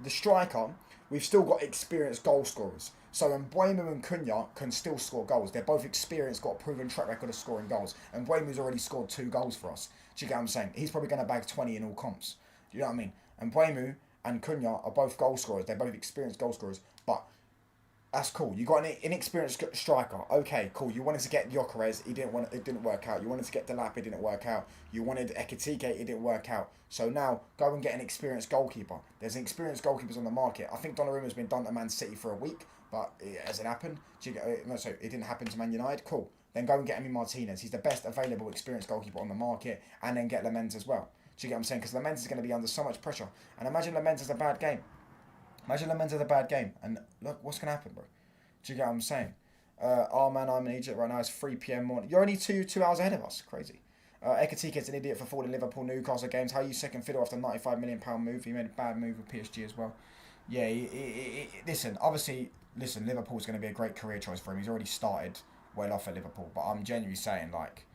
[SPEAKER 1] still got experienced goal scorers. So Mbeumo and Cunha can still score goals. They're both experienced, got a proven track record of scoring goals. And Mbeumo's already scored 2 goals for us. Do you get what I'm saying? He's probably going to bag 20 in all comps. Do you know what I mean? And Mbeumo and Cunha are both goal scorers. They're both experienced goal scorers. But That's cool. You got an inexperienced striker. Okay, cool. You wanted to get Gyökeres. It didn't work out. You wanted to get Delap. It didn't work out. You wanted Ekitike. It didn't work out. So now go and get an experienced goalkeeper. There's experienced goalkeepers on the market. I think Donnarumma's been done to Man City for a week, but it hasn't happened. No, so it didn't happen to Man United. Cool. Then go and get Emi Martinez. He's the best available experienced goalkeeper on the market, and then get Lammens as well. Do you get what I'm saying? Because Lammens is going to be under so much pressure. And imagine Lammens has a bad game. Imagine Lammens has a bad game, and look what's going to happen, bro. Do you get what I'm saying? Man, I'm in Egypt right now. It's 3 p.m. morning. You're only two hours ahead of us. Crazy. Ekitike's an idiot for falling Liverpool Newcastle games. How are you second fiddle after a £95 million move? He made a bad move with PSG as well. Yeah, listen, obviously, Liverpool's going to be a great career choice for him. He's already started well off at Liverpool. But I'm genuinely saying, like,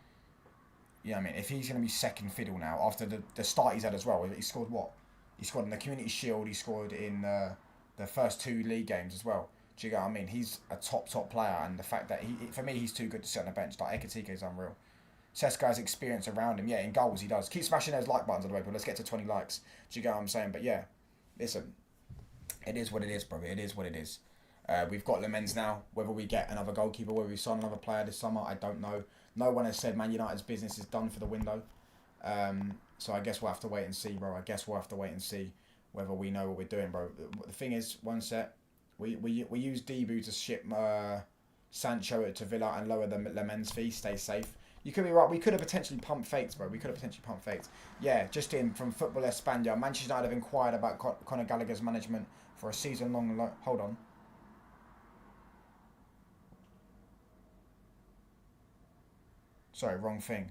[SPEAKER 1] you know what I mean? If he's going to be second fiddle now, after the start he's had as well, he scored what? He scored in the Community Shield. He scored in the first 2 league games as well. Do you get what I mean? He's a top player, and the fact that for me, he's too good to sit on the bench. Like, Ekitike is unreal. Seska has experience around him. Yeah, in goals he does. Keep smashing those like buttons on the way, but let's get to 20 likes. Do you get what I'm saying? But yeah, listen, it is what it is, bro. It is what it is. We've got Lammens now. Whether we get another goalkeeper, whether we sign another player this summer, I don't know. No one has said Man United's business is done for the window. So I guess we'll have to wait and see, bro. I guess we'll have to wait and see whether we know what we're doing, bro. The thing is, one set. We use Debu to ship Sancho to Villa and lower the Lammens fee. Stay safe. You could be right. We could have potentially pumped fakes, bro. Yeah, just in from Football España. Manchester United have inquired about Conor Gallagher's management for a season-long... Hold on. Sorry, wrong thing.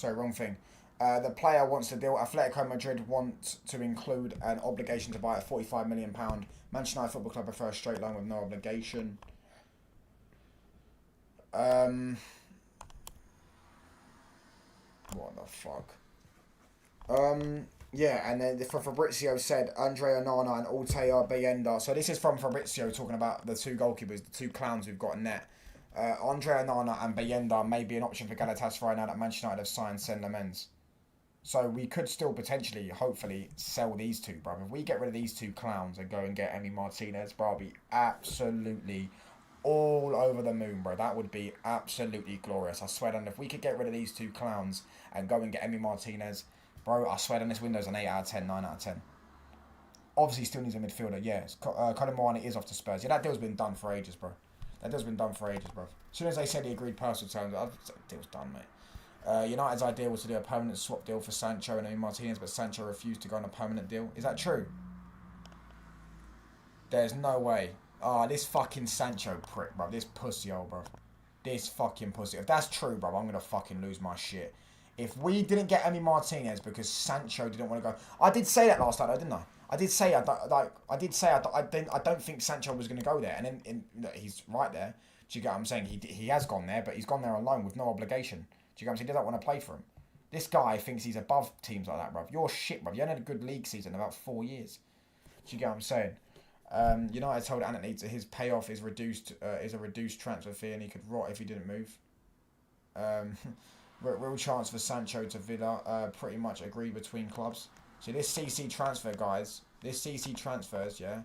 [SPEAKER 1] The player wants to deal. Atletico Madrid want to include an obligation to buy at £45 million. Manchester United Football Club prefer a straight loan with no obligation. What the fuck? Yeah, and then Fabrizio said Andre Onana and Altea Bayenda. So this is from Fabrizio talking about the 2 goalkeepers, the 2 clowns we've got in net. Andre Onana and Bayenda may be an option for Galatasaray now that Manchester United have signed Senne Lammens. So we could still potentially, hopefully, sell these 2, bro. If we get rid of these 2 clowns and go and get Emi Martinez, bro, I'll be absolutely all over the moon, bro. That would be absolutely glorious. I swear, and if we could get rid of these 2 clowns and go and get Emi Martinez, bro, I swear, this window's an 8 out of 10, 9 out of 10. Obviously, still needs a midfielder, yes. Colin Moani is off to Spurs. Yeah, that deal's been done for ages, bro. That deal's been done for ages, bro. As soon as they said he agreed personal terms, the deal's done, mate. United's idea was to do a permanent swap deal for Sancho and Emi Martinez, but Sancho refused to go on a permanent deal. Is that true? There's no way. This fucking Sancho prick, bro. This pussyhole, bro. This fucking pussy. If that's true, bro, I'm gonna fucking lose my shit. If we didn't get Emi Martinez because Sancho didn't want to go, I did say that last time, though, didn't I? I did say I don't think Sancho was gonna go there, and then he's right there. Do you get what I'm saying? He has gone there, but he's gone there alone with no obligation. Do you get what I'm saying? He doesn't want to play for him. This guy thinks he's above teams like that, bruv. You're shit, bruv. You only had a good league season in about 4 years. Do you get what I'm saying? United told Anthony his payoff is reduced, is a reduced transfer fee, and he could rot if he didn't move. Real chance for Sancho to Villa. Pretty much agreed between clubs. So this CC transfer, guys. This CC transfers, yeah.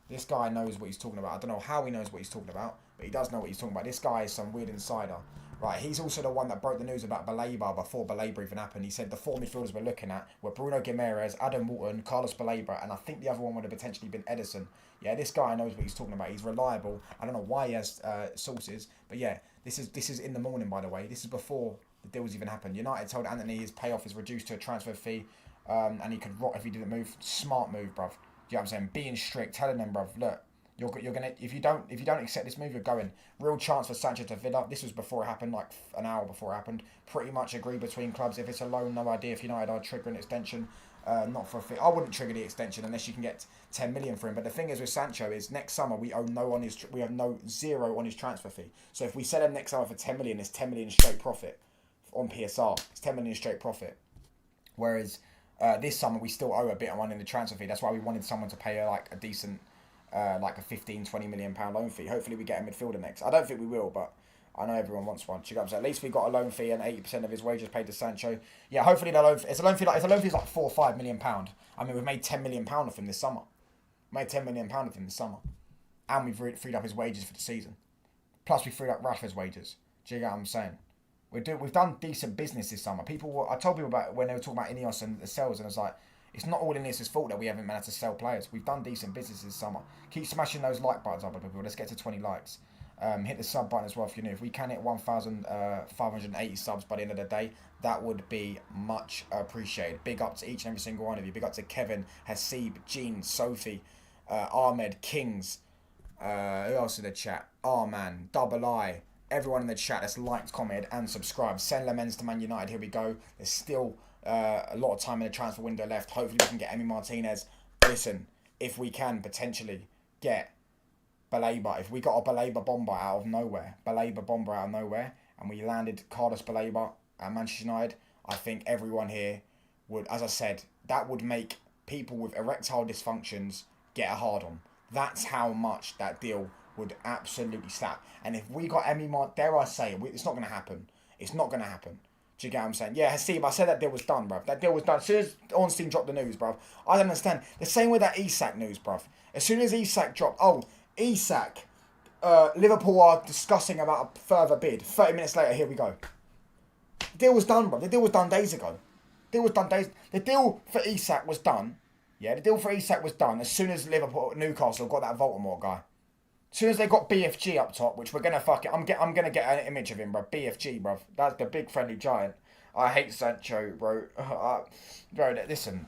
[SPEAKER 1] This guy knows what he's talking about. I don't know how he knows what he's talking about, but he does know what he's talking about. This guy is some weird insider. Right, he's also the one that broke the news about Baleba before Baleba even happened. He said the 4 midfielders we're looking at were Bruno Guimaraes, Adam Walton, Carlos Baleba, and I think the other one would have potentially been Edison. Yeah, this guy knows what he's talking about. He's reliable. I don't know why he has sources, but yeah, this is in the morning, by the way. This is before the deals even happened. United told Anthony his payoff is reduced to a transfer fee, and he could rot if he didn't move. Smart move, bruv. You know what I'm saying? Being strict, telling them, bruv, look. You're gonna if you don't accept this move, you're going. Real chance for Sancho to Villa. This was before it happened, like an hour before it happened. Pretty much agreed between clubs. If it's a loan, no idea if United are triggering extension. Not for a fee. I wouldn't trigger the extension unless you can get 10 million for him. But the thing is with Sancho is next summer we have zero on his transfer fee. So if we sell him next summer for 10 million, it's 10 million straight profit on PSR. It's 10 million straight profit. Whereas this summer we still owe a bit of money in the transfer fee. That's why we wanted someone to pay like a decent. Like a 15, 20 million pound loan fee. Hopefully we get a midfielder next. I don't think we will, but I know everyone wants one. So at least we got a loan fee and 80% of his wages paid to Sancho. Yeah, hopefully the loan. It's a loan fee. If the loan fee is like 4 or 5 million pound. I mean, we've made 10 million pound of him this summer. Made 10 million pound of him this summer. and we've freed up his wages for the season. Plus, we freed up Rashford's wages. Do you get what I'm saying? We've done decent business this summer. I told people about when they were talking about Ineos and the sales, and I was like, it's not all Ineos' fault that we haven't managed to sell players. We've done decent business this summer. Keep smashing those like buttons up, people. Let's get to 20 likes. Hit the sub button as well if you're new. If we can hit 1,580 subs by the end of the day, that would be much appreciated. Big up to each and every single one of you. Big up to Kevin, Hasib, Jean, Sophie, Ahmed, Kings. Who else in the chat? Oh man, Double I. Everyone in the chat that's liked, commented, and subscribed. Send Lammens to Man United. Here we go. There's still a lot of time in the transfer window left. Hopefully we can get Emi Martinez. Listen, if we can potentially get Baleba, if we got a Baleba bomber out of nowhere, and we landed Carlos Baleba at Manchester United, I think everyone here would, as I said, that would make people with erectile dysfunctions get a hard on. That's how much that deal would absolutely slap. And if we got dare I say, it's not going to happen. It's not going to happen. Do you get what I'm saying? Yeah, Steve, I said that deal was done, bruv. That deal was done. As soon as Ornstein dropped the news, bruv, I don't understand. The same with that Isak news, bruv. As soon as Isak dropped, Isak, Liverpool are discussing about a further bid. 30 minutes later, here we go. The deal was done, bruv. The deal was done days ago. The deal for Isak was done. Yeah, the deal for Isak was done as soon as Newcastle got that Baltimore guy. As soon as they got BFG up top, which we're going to fuck it. I'm going to get an image of him, bro. BFG, bro. That's the big friendly giant. I hate Sancho, bro. Bro, listen.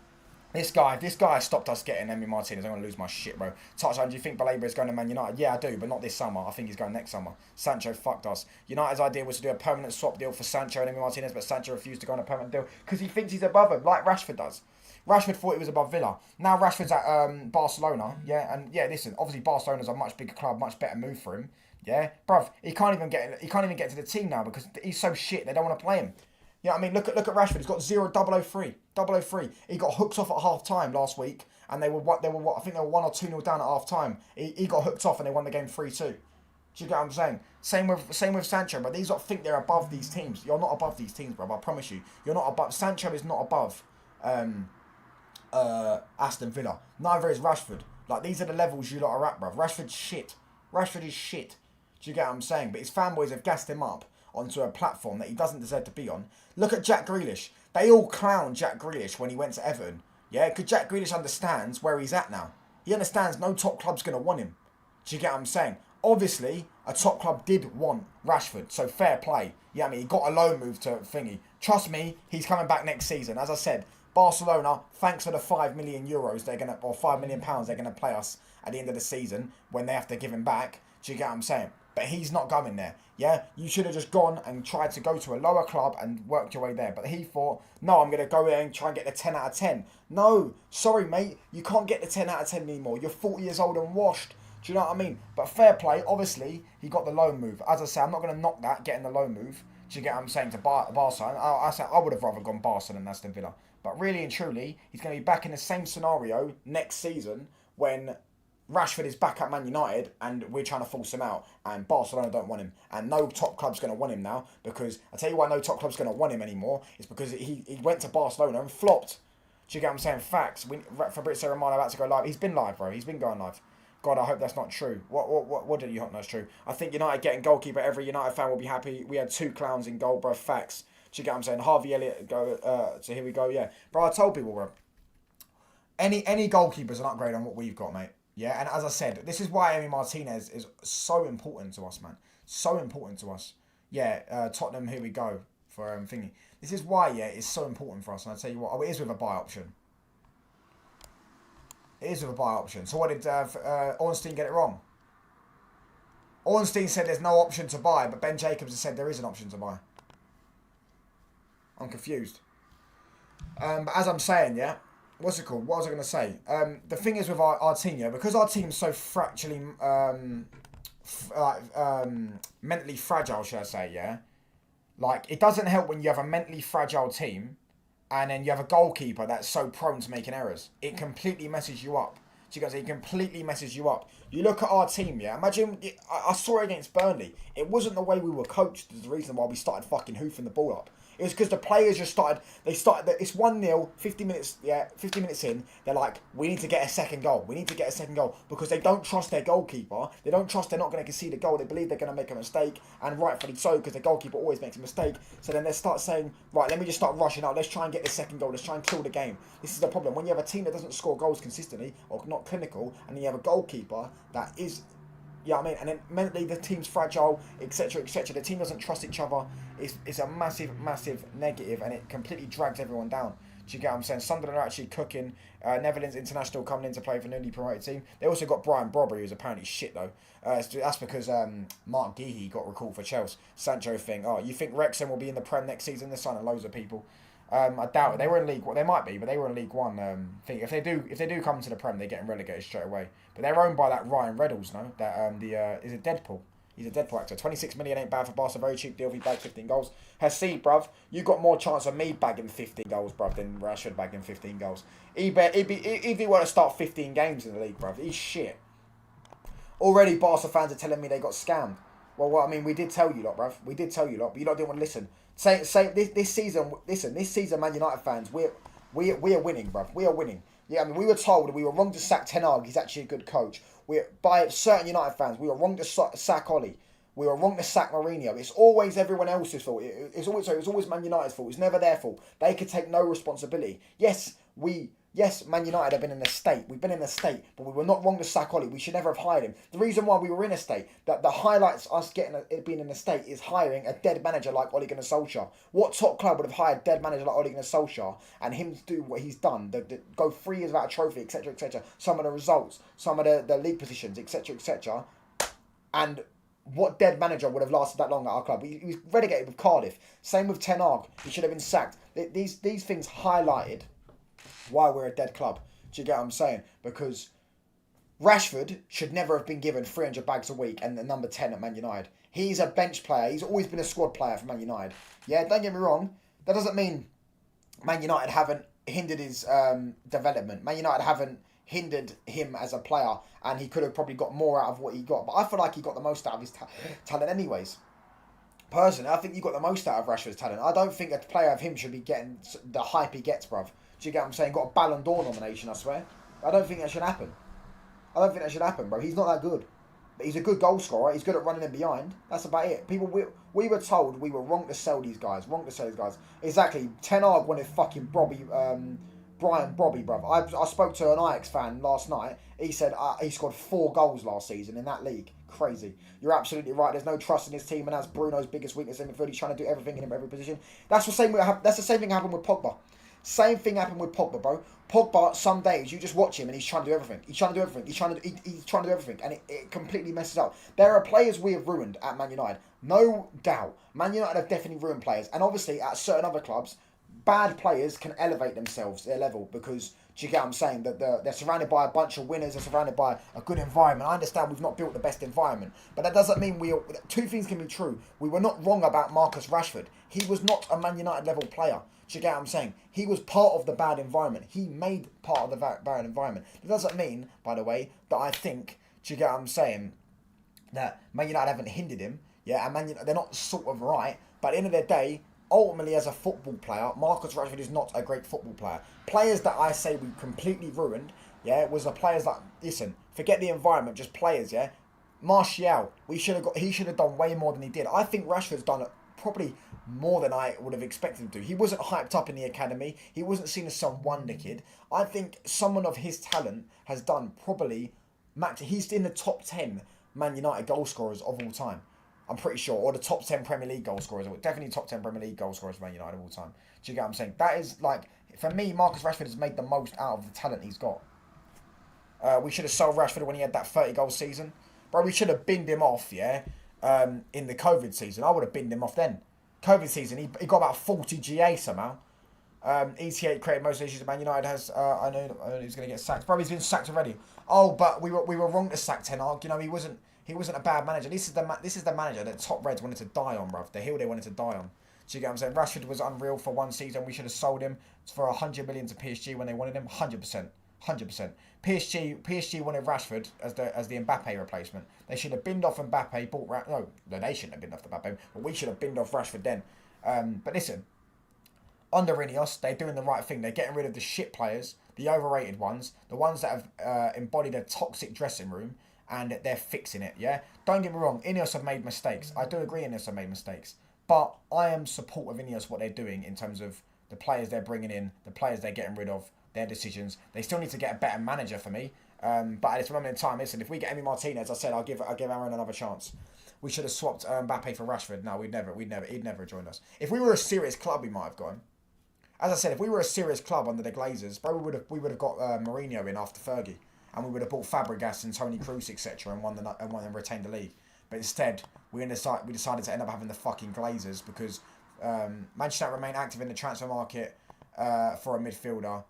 [SPEAKER 1] This guy stopped us getting Emi Martinez. I'm going to lose my shit, bro. Touchline, do you think Baleba is going to Man United? Yeah, I do, but not this summer. I think he's going next summer. Sancho fucked us. United's idea was to do a permanent swap deal for Sancho and Emi Martinez, but Sancho refused to go on a permanent deal because he thinks he's above him, like Rashford does. Rashford thought he was above Villa. Now Rashford's at Barcelona, yeah, and yeah, listen, obviously Barcelona's a much bigger club, much better move for him, yeah, bruv. He can't even get to the team now because he's so shit. They don't want to play him. Yeah, I mean, look at Rashford. He's got 0-0-3. He got hooked off at half time last week, and they were what? I think they were 1 or 2-0 down at half time. He got hooked off, and they won the game 3-2. Do you get what I'm saying? Same with Sancho, but these lot think they're above these teams. You're not above these teams, bro. I promise you. You're not above. Sancho is not above Aston Villa. Neither is Rashford. Like, these are the levels you lot are at, bruv. Rashford's shit. Rashford is shit. Do you get what I'm saying? But his fanboys have gassed him up onto a platform that he doesn't deserve to be on. Look at Jack Grealish. They all clown Jack Grealish when he went to Everton. Yeah, because Jack Grealish understands where he's at now. He understands no top club's going to want him. Do you get what I'm saying? Obviously, a top club did want Rashford, so fair play. Yeah, I mean, he got a loan move to thingy. Trust me, he's coming back next season. As I said, Barcelona, thanks for the €5 million or £5 million they're gonna play us at the end of the season when they have to give him back. Do you get what I'm saying? But he's not going there. Yeah, you should have just gone and tried to go to a lower club and worked your way there. But he thought, no, I'm gonna go there and try and get the 10 out of 10. No, sorry, mate, you can't get the 10 out of 10 anymore. You're 40 years old and washed. Do you know what I mean? But fair play, obviously, he got the loan move. As I say, I'm not going to knock that, getting the loan move. Do you get what I'm saying? To Barca. I would have rather gone Barca than Aston Villa. But really and truly, he's going to be back in the same scenario next season when Rashford is back at Man United and we're trying to force him out. And Barcelona don't want him. And no top club's going to want him now. Because, I tell you why no top club's going to want him anymore. It's because he went to Barcelona and flopped. Do you get what I'm saying? Facts. Fabrizio Romano about to go live. He's been live, bro. He's been going live. God, I hope that's not true. What do you hope that's true? I think United getting goalkeeper, every United fan will be happy. We had 2 clowns in goal, bro. Facts. Do you get what I'm saying? Harvey Elliott, go. So here we go, yeah. Bro, I told people, bro. Any goalkeeper's an upgrade on what we've got, mate. Yeah, and as I said, this is why Emi Martinez is so important to us, man. So important to us. Yeah, Tottenham, here we go for thingy. This is why, yeah, it's so important for us. And I'll tell you what, it is with a buy option. It is with a buy option. So what did Ornstein get it wrong? Ornstein said there's no option to buy, but Ben Jacobs has said there is an option to buy. I'm confused. But as I'm saying, yeah, what's it called? What was I going to say? The thing is with our team, yeah, because our team's so fracturally, mentally fragile, should I say, yeah? Like, it doesn't help when you have a mentally fragile team and then you have a goalkeeper that's so prone to making errors. It completely messes you up. So you guys, it completely messes you up. You look at our team, yeah. Imagine, I saw it against Burnley. It wasn't the way we were coached. Is the reason why we started fucking hoofing the ball up. It was because the players just started. They started. It's 1-0, 50 minutes. Yeah, 50 minutes in. They're like, we need to get a second goal. We need to get a second goal because they don't trust their goalkeeper. They don't trust they're not going to concede a goal. They believe they're going to make a mistake, and rightfully so because the goalkeeper always makes a mistake. So then they start saying, right, let me just start rushing out. Let's try and get the second goal. Let's try and kill the game. This is the problem when you have a team that doesn't score goals consistently or not clinical, and then you have a goalkeeper that is. Yeah, I mean, and then mentally the team's fragile, etc., etc. The team doesn't trust each other. It's a massive, massive negative, and it completely drags everyone down. Do you get what I'm saying? Sunderland are actually cooking. Netherlands international coming in to play for the newly promoted team. They also got Brian Brobbery, who's apparently shit though. That's because Mark Geehee got recalled for Chelsea. Sancho thing. Oh, you think Wrexham will be in the Prem next season? They're signing loads of people. I doubt it. They were in League. Well, they might be, but they were in League One. Thing. If they do come to the Prem, they're getting relegated straight away. But they're owned by that Ryan Reynolds, no? That is it Deadpool? He's a Deadpool actor. 26 million ain't bad for Barca. Very cheap deal if he bagged 15 goals. Hassi, bruv, you got more chance of me bagging 15 goals, bruv, than Rashford bagging 15 goals. If he were to start 15 games in the league, bruv, he's shit. Already, Barca fans are telling me they got scammed. Well, I mean, we did tell you lot, bruv. We did tell you lot, but you lot didn't want to listen. Say this season. Listen, this season, Man United fans, we are winning, bruv. We are winning. Yeah, I mean, we were told we were wrong to sack Ten Hag. He's actually a good coach. By certain United fans, we were wrong to sack Oli. We were wrong to sack Mourinho. It's always everyone else's fault. It's always Man United's fault. It's never their fault. They could take no responsibility. Yes, Man United have been in a state. We've been in a state, but we were not wrong to sack Oli. We should never have hired him. The reason why we were in a state, that the highlights us being in a state is hiring a dead manager like Ole Gunnar Solskjaer. What top club would have hired a dead manager like Ole Gunnar Solskjaer and him to do what he's done, go 3 years without a trophy, etc., etc. Some of the results, some of the league positions, etc., etc. And what dead manager would have lasted that long at our club? He was relegated with Cardiff. Same with Ten Hag. He should have been sacked. These things highlighted why we're a dead club. Do you get what I'm saying? Because Rashford should never have been given 300 bags a week and the number 10 at Man United. He's a bench player. He's always been a squad player for Man United. Yeah, don't get me wrong. That doesn't mean Man United haven't hindered his development. Man United haven't hindered him as a player, and he could have probably got more out of what he got. But I feel like he got the most out of his talent anyways. Personally, I think you got the most out of Rashford's talent. I don't think a player of him should be getting the hype he gets, bruv. Do you get what I'm saying? Got a Ballon d'Or nomination, I swear. I don't think that should happen. Bro. He's not that good. But he's a good goal scorer. He's good at running in behind. That's about it. We were told we were wrong to sell these guys. Exactly. Ten Hag wanted fucking Brian Brobby, bruv. I spoke to an Ajax fan last night. He said he scored 4 goals last season in that league. Crazy. You're absolutely right. There's no trust in his team, and that's Bruno's biggest weakness in midfield. He's trying to do everything in every position. That's the same thing happened with Pogba. Same thing happened with Pogba, bro. Pogba, some days you just watch him and he's trying to do everything. He's trying to do everything, and it completely messes up. There are players we have ruined at Man United, no doubt. Man United have definitely ruined players, and obviously at certain other clubs, bad players can elevate themselves, their level, because, do you get what I'm saying? That they're surrounded by a bunch of winners, they're surrounded by a good environment. I understand we've not built the best environment, but that doesn't mean two things can be true. We were not wrong about Marcus Rashford. He was not a Man United level player. Do you get what I'm saying? He was part of the bad environment. He made part of the bad environment. That doesn't mean, by the way, that I think, do you get what I'm saying, that Man United haven't hindered him. Yeah, and Man United, they're not sort of right, but at the end of the day, ultimately, as a football player, Marcus Rashford is not a great football player. Players that I say we completely ruined, yeah, was the players that, listen, forget the environment, just players, yeah. Martial, he should have done way more than he did. I think Rashford's done probably more than I would have expected him to. He wasn't hyped up in the academy. He wasn't seen as some wonder kid. I think someone of his talent has done probably max. He's in the top 10 Man United goal scorers of all time. I'm pretty sure, or the top 10 Premier League goal scorers, definitely top 10 Premier League goal scorers for Man United of all time. Do you get what I'm saying? That is, like, for me, Marcus Rashford has made the most out of the talent he's got. We should have sold Rashford when he had that 30-goal season. Bro, we should have binned him off, yeah, in the COVID season. I would have binned him off then. COVID season, he got about 40 GA somehow. ETA created most issues that Man United has. I know he's going to get sacked. Bro, he's been sacked already. Oh, but we were wrong to sack Ten Hag. You know, he wasn't a bad manager. This is the manager that top Reds wanted to die on, bruv. The hill they wanted to die on. So you get what I'm saying? Rashford was unreal for one season. We should have sold him for 100 million to PSG when they wanted him. 100%. 100%. PSG wanted Rashford as the Mbappe replacement. They should have binned off Mbappe, no, they shouldn't have binned off Mbappe, but we should have binned off Rashford then. But listen, under Ineos, they're doing the right thing. They're getting rid of the shit players, the overrated ones, the ones that have embodied a toxic dressing room, and they're fixing it, yeah? Don't get me wrong, Ineos have made mistakes. I do agree Ineos have made mistakes. But I am supportive of Ineos, what they're doing in terms of the players they're bringing in, the players they're getting rid of, their decisions. They still need to get a better manager for me. But at this moment in time, listen, if we get Emi Martinez, I said I'll give Aaron another chance. We should have swapped Mbappe for Rashford. No, he'd never joined us. If we were a serious club, we might have gone. As I said, if we were a serious club under the Glazers, bro, we would have got Mourinho in after Fergie, and we would have bought Fabregas and Toni Kroos, etc., and won and retained the league. But instead, we decided to end up having the fucking Glazers because Manchester United remain active in the transfer market for a midfielder.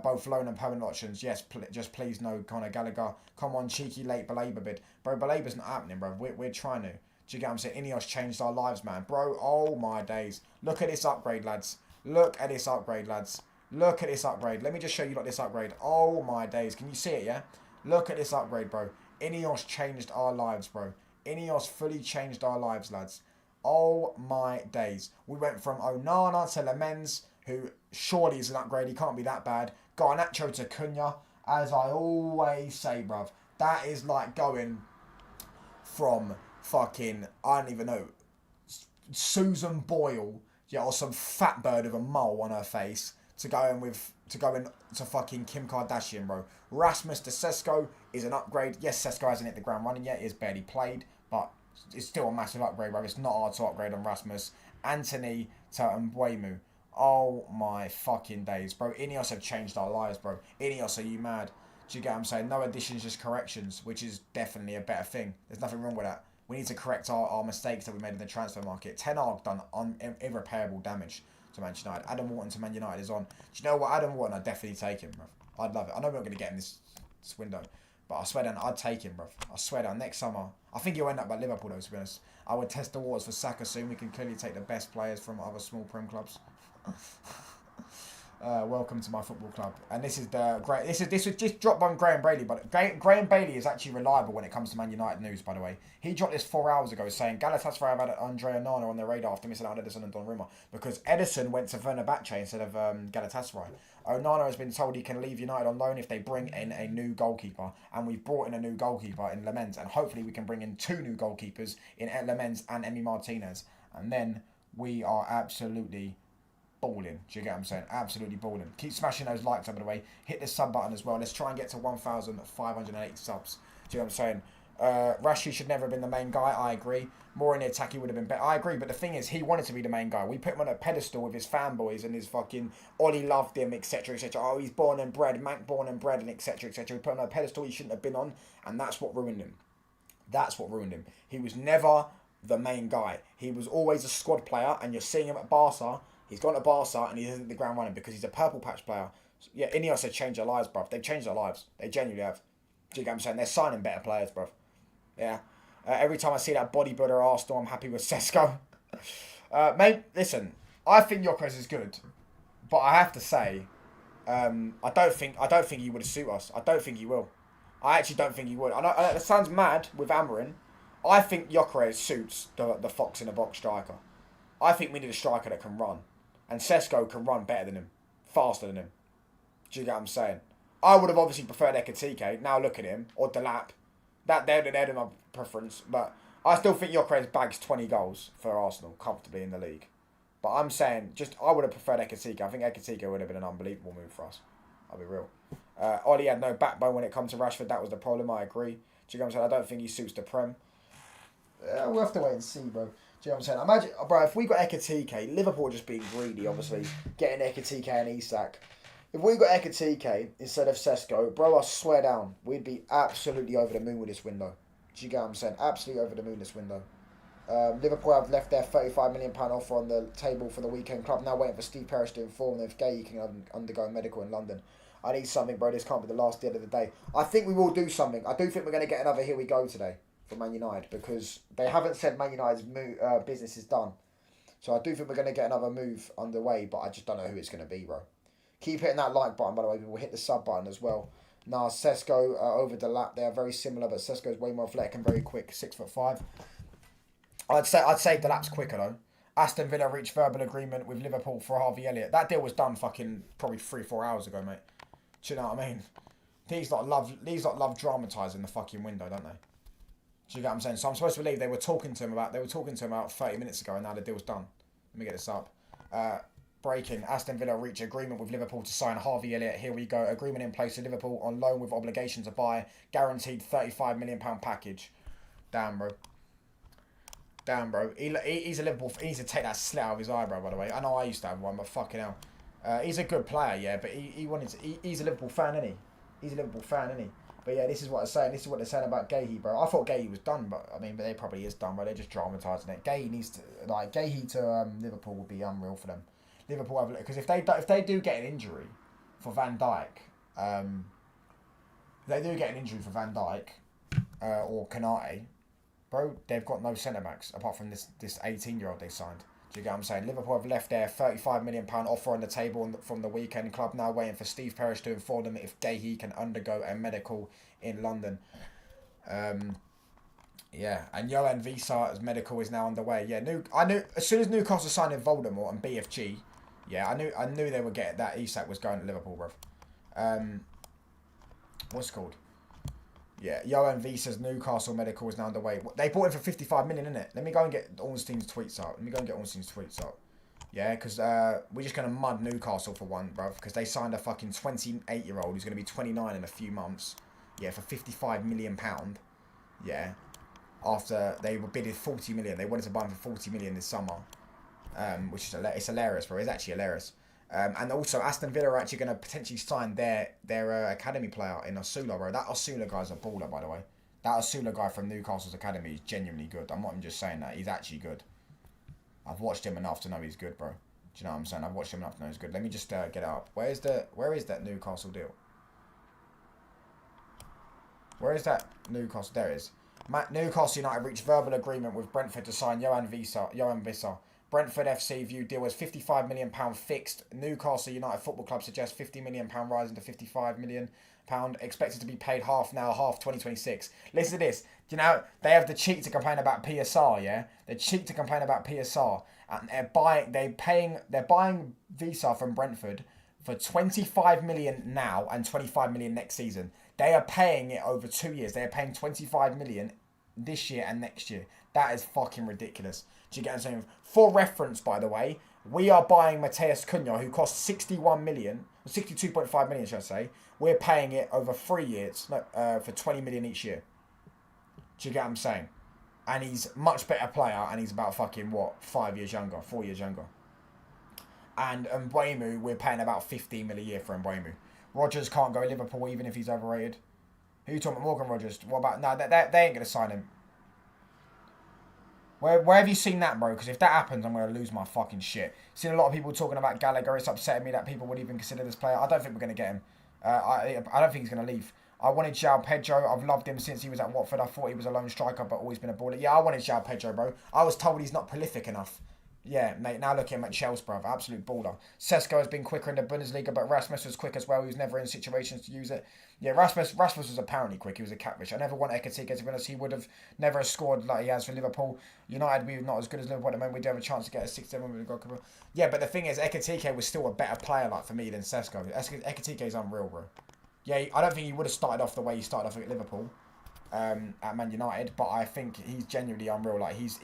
[SPEAKER 1] Both loan and permanent options. Yes, just please no Conor Gallagher. Come on, cheeky late Baleba bid. Bro, Baleba's not happening, bro. We're trying to. Do you get what I'm saying? Ineos changed our lives, man. Bro, oh my days. Look at this upgrade, lads. Look at this upgrade, lads. Look at this upgrade. Let me just show you this upgrade. Oh my days. Can you see it, yeah? Look at this upgrade, bro. Ineos changed our lives, bro. Ineos fully changed our lives, lads. Oh my days. We went from Onana to Lammens, who surely is an upgrade. He can't be that bad. Garnacho to Cunha. As I always say, bruv. That is like going from fucking, I don't even know, Susan Boyle, yeah, or some fat bird with a mole on her face, to going to fucking Kim Kardashian, bro. Rasmus to Sesko is an upgrade. Yes, Sesko hasn't hit the ground running yet. He's barely played, but it's still a massive upgrade, bro. It's not hard to upgrade on Rasmus. Anthony to Mbeumo. Oh my fucking days, bro. Ineos have changed our lives, bro. Ineos, are you mad? Do you get what I'm saying? No additions, just corrections, which is definitely a better thing. There's nothing wrong with that. We need to correct our mistakes that we made in the transfer market. Ten Hag done irreparable damage to Manchester United. Adam Wharton to Man United is on. Do you know what? Adam Wharton, I'd definitely take him, bro. I'd love it. I know we're not going to get in this window, but I swear down, I'd take him, bro. I swear down, next summer. I think he'll end up at Liverpool, though, to be honest. I would test the waters for Saka soon. We can clearly take the best players from other small Prem clubs. Welcome to my football club. And this is the great. This was just dropped by Graham Bailey, but Graham Bailey is actually reliable when it comes to Man United news. By the way, he dropped this 4 hours ago, saying Galatasaray have had Andre Onana on their radar after missing out on Ederson and Donnarumma because Ederson went to Fenerbahce instead of Galatasaray. Onana has been told he can leave United on loan if they bring in a new goalkeeper, and we've brought in a new goalkeeper in Lammens, and hopefully we can bring in 2 new goalkeepers in Lammens and Emi Martinez, and then we are absolutely balling. Do you get what I'm saying? Absolutely balling. Keep smashing those likes, by the way. Hit the sub button as well. Let's try and get to 1,580 subs. Do you know what I'm saying? Rashi should never have been the main guy. I agree. More in the attack, he would have been better. I agree, but the thing is, he wanted to be the main guy. We put him on a pedestal with his fanboys and his fucking Ollie loved him, etc., etc. Oh, he's born and bred, Mank born and bred, and etc., etc. We put him on a pedestal he shouldn't have been on, and that's what ruined him. That's what ruined him. He was never the main guy. He was always a squad player, and you're seeing him at Barca. He's gone to Barca and he isn't the ground running because he's a purple patch player. Yeah, Ineos have changed their lives, bruv. They've changed their lives. They genuinely have. Do you get what I'm saying? They're signing better players, bruv. Yeah. Every time I see that bodybuilder Arsenal, I'm happy with Sesko. Mate, listen. I think Gyökeres is good, but I have to say, I don't think he would suit us. I don't think he will. I actually don't think he would. I know it sounds mad with Amarin. I think Gyökeres suits the fox in the box striker. I think we need a striker that can run. And Sesko can run better than him. Faster than him. Do you get what I'm saying? I would have obviously preferred Ekitike. Now look at him. Or Delap. They're my preference. But I still think Gyökeres bags 20 goals for Arsenal comfortably in the league. But I'm saying, I would have preferred Ekitike. I think Ekitike would have been an unbelievable move for us. I'll be real. Ollie had no backbone when it comes to Rashford. That was the problem. I agree. Do you get what I'm saying? I don't think he suits the Prem. We'll have to wait and see, bro. Do you know what I'm saying? Imagine, bro, if we got Ekitike, Liverpool just being greedy, obviously, getting Ekitike and Isak. If we got Ekitike instead of Sesko, bro, I swear down, we'd be absolutely over the moon with this window. Do you get what I'm saying? Absolutely over the moon this window. Liverpool have left their £35 million offer on the table for the weekend club. Now waiting for Steve Parish to inform them if Gay can undergo medical in London. I need something, bro. This can't be the last day of the day. I think we will do something. I do think we're going to get another Here We Go today for Man United because they haven't said Man United's business is done. So I do think we're going to get another move underway, but I just don't know who it's going to be, bro. Keep hitting that like button, by the way. We'll hit the sub button as well. Nah, Sesko over the lap. They are very similar, but Sesko's way more athletic and very quick. 6'5". I'd say the lap's quicker though. Aston Villa reached verbal agreement with Liverpool for Harvey Elliott. That deal was done fucking probably 3-4 hours ago, mate. Do you know what I mean? These lot love dramatising the fucking window, don't they? Do you get what I'm saying? So I'm supposed to believe they were talking to him about 30 minutes ago, and now the deal's done. Let me get this up. Breaking. Aston Villa reach agreement with Liverpool to sign Harvey Elliott. Here we go. Agreement in place with Liverpool on loan with obligation to buy. Guaranteed £35 million package. Damn, bro. Damn, bro. He's a Liverpool. He needs to take that slit out of his eyebrow, by the way. I know I used to have one, but fucking hell. He's a good player, yeah, but he's a Liverpool fan, isn't he? He's a Liverpool fan, isn't he? But yeah, this is what I'm saying. This is what they're saying about Gahey, bro. I thought Gahey was done, but I mean, but they probably is done, bro. They're just dramatising it. Gahey to Liverpool would be unreal for them. Liverpool have, because if they do get an injury for Van Dijk, or Kanate, bro, they've got no centre backs apart from this 18-year-old they signed. Do you get what I'm saying? Liverpool have left their £35 million offer on the table from the weekend club, now waiting for Steve Parish to inform them if Gahey can undergo a medical in London. Yeah, and Johan Vissa's medical is now underway. Yeah, I knew as soon as Newcastle signed in Voldemort and BFG, yeah, I knew they would get that. Isak was going to Liverpool, bruv. What's it called? Yeah, Johan Vissa's Newcastle medical is now underway. They bought him for 55 million, innit? Let me go and get Ornstein's tweets up. Yeah, because we're just going to mud Newcastle for one, bruv. Because they signed a fucking 28-year-old who's going to be 29 in a few months. Yeah, for £55 million. Yeah. After they were bidded 40 million. They wanted to buy him for 40 million this summer. Which is it's hilarious, bro. It's actually hilarious. And also, Aston Villa are actually going to potentially sign their academy player in Osula, bro. That Osula guy's a baller, by the way. That Osula guy from Newcastle's academy is genuinely good. I'm not even just saying that. He's actually good. I've watched him enough to know he's good, bro. Do you know what I'm saying? I've watched him enough to know he's good. Let me just get it up. Where is that Newcastle deal? Where is that Newcastle? There it is. Newcastle United reached verbal agreement with Brentford to sign Johan Vissa. Brentford FC view deal was £55 million fixed. Newcastle United Football Club suggests £50 million rising to £55 million. Expected to be paid half now, half 2026. Listen to this. You know, they have the cheek to complain about PSR, yeah? The cheek to complain about PSR. And they're buying Visa from Brentford for 25 million now and 25 million next season. They are paying it over 2 years. They are paying 25 million this year and next year. That is fucking ridiculous. Do you get what I'm saying? For reference, by the way, we are buying Mateus Cunha, who cost 61 million, 62.5 million, should I say. We're paying it over 3 years, for 20 million each year. Do you get what I'm saying? And he's a much better player, and he's about fucking, 4 years younger. And Mbeumo, we're paying about 15 million a year for Mbeumo. Rodgers can't go to Liverpool even if he's overrated. Who you talking about? Morgan Rodgers? What about... No, they ain't going to sign him. Where have you seen that, bro? Because if that happens, I'm going to lose my fucking shit. Seen a lot of people talking about Gallagher. It's upsetting me that people would even consider this player. I don't think we're going to get him. I don't think he's going to leave. I wanted João Pedro. I've loved him since he was at Watford. I thought he was a lone striker, but always been a baller. Yeah, I wanted João Pedro, bro. I was told he's not prolific enough. Yeah, mate, now look at him at Chelsea, bruv. Absolute baller. Sesko has been quicker in the Bundesliga, but Rasmus was quick as well. He was never in situations to use it. Yeah, Rasmus was apparently quick. He was a catfish. I never want Ekatike, to be honest. He would have never scored like he has for Liverpool. United, we're not as good as Liverpool at the moment. We do have a chance to get a 6-7 with the goalkeeper. Yeah, but the thing is, Ekatike was still a better player like for me than Sesko. Ekatike is unreal, bro. Yeah, I don't think he would have started off the way he started off at Liverpool. At Man United, but I think he's genuinely unreal. Like he's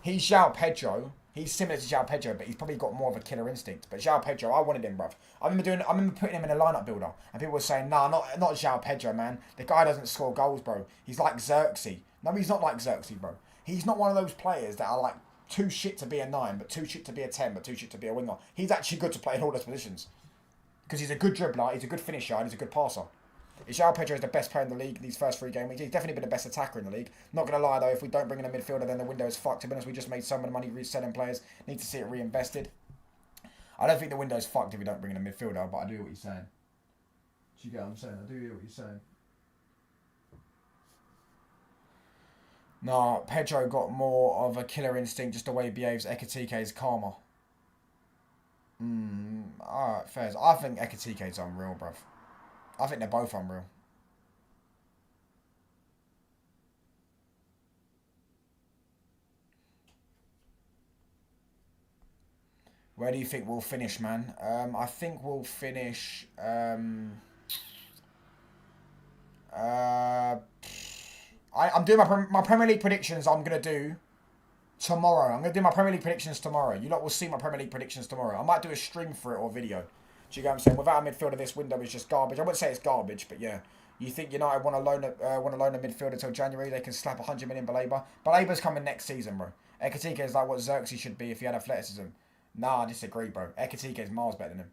[SPEAKER 1] João Pedro. He's similar to João Pedro, but he's probably got more of a killer instinct. But João Pedro, I wanted him, bruv. I remember putting him in a lineup builder, and people were saying, "Nah, not João Pedro, man. The guy doesn't score goals, bro. He's like Xerxes." No, he's not like Xerxes, bro. He's not one of those players that are like too shit to be a 9, but too shit to be a 10, but too shit to be a winger. He's actually good to play in all those positions because he's a good dribbler, he's a good finisher, and he's a good passer. João Pedro is the best player in the league in these first 3 game weeks. He's definitely been the best attacker in the league. Not going to lie, though, if we don't bring in a midfielder, then the window is fucked. To be honest, we just made so much money reselling players. Need to see it reinvested. I don't think the window is fucked if we don't bring in a midfielder, but I do hear what you're saying. Do you get what I'm saying? I do hear what you're saying. Nah, Pedro got more of a killer instinct just the way he behaves. Ekatike is calmer. Alright, fairs. I think Ekatike's unreal, bruv. I think they're both unreal. Where do you think we'll finish, man? I think we'll finish. I'm doing my Premier League predictions. I'm gonna do tomorrow. I'm gonna do my Premier League predictions tomorrow. You lot will see my Premier League predictions tomorrow. I might do a stream for it or video. Do you get what I'm saying? Without a midfielder, this window is just garbage. I wouldn't say it's garbage, but yeah. You think United want to loan a midfielder until January? They can slap 100 million Baleba. Baleba's coming next season, bro. Ekatike is like what Xerxes should be if he had athleticism. Nah, I disagree, bro. Ekatike is miles better than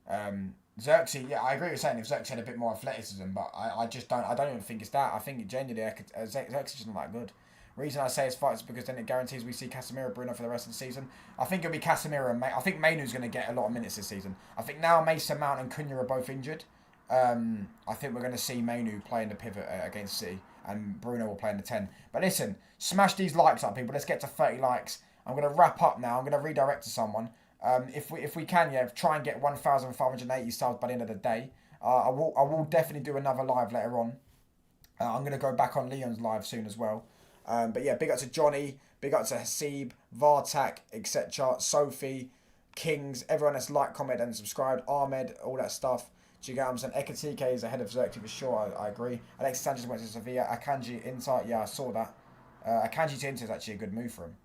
[SPEAKER 1] him. Xerxes, yeah, I agree with saying if Xerxes had a bit more athleticism, but I just don't. I don't even think it's that. I think genuinely Xerxes is not that good. Reason I say it's fight is because then it guarantees we see Casemiro, Bruno for the rest of the season. I think it'll be Casemiro and I think Mainoo's going to get a lot of minutes this season. I think now Mason Mount and Cunha are both injured. I think we're going to see Mainoo playing the pivot against City and Bruno will play in the 10. But listen, smash these likes up, people. Let's get to 30 likes. I'm going to wrap up now. I'm going to redirect to someone. If we can, yeah, try and get 1,580 subs by the end of the day. I will definitely do another live later on. I'm going to go back on Leon's live soon as well. But yeah, big up to Johnny, big up to Hasib, Vartak, etc. Sophie, Kings, everyone that's liked, commented and subscribed, Ahmed, all that stuff. Do you get what I'm saying? Ekatike is ahead of Xerxes for sure, I agree. Alexis Sanchez went to Sevilla, Akanji, Inter, yeah, I saw that. Akanji to Inter is actually a good move for him.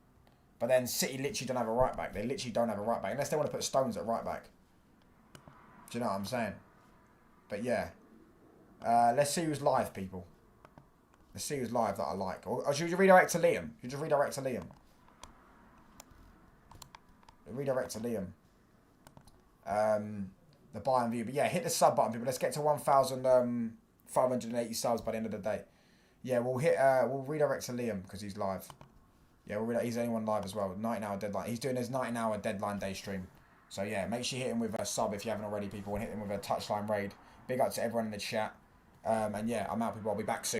[SPEAKER 1] But then City literally don't have a right back. They literally don't have a right back, unless they want to put Stones at right back. Do you know what I'm saying? But yeah. Let's see who's live, people. Let's see who's live that I like. Or should you redirect to Liam? You just redirect to Liam. Redirect to Liam. The buy and view. But yeah, hit the sub button, people. Let's get to 1,580 subs by the end of the day. Yeah, we'll redirect to Liam because he's live. Yeah, he's the only one live as well. 19-hour deadline. He's doing his 19-hour deadline day stream. So yeah, make sure you hit him with a sub if you haven't already, people, and hit him with a touchline raid. Big up to everyone in the chat. And yeah, I'm out, people. I'll be back soon.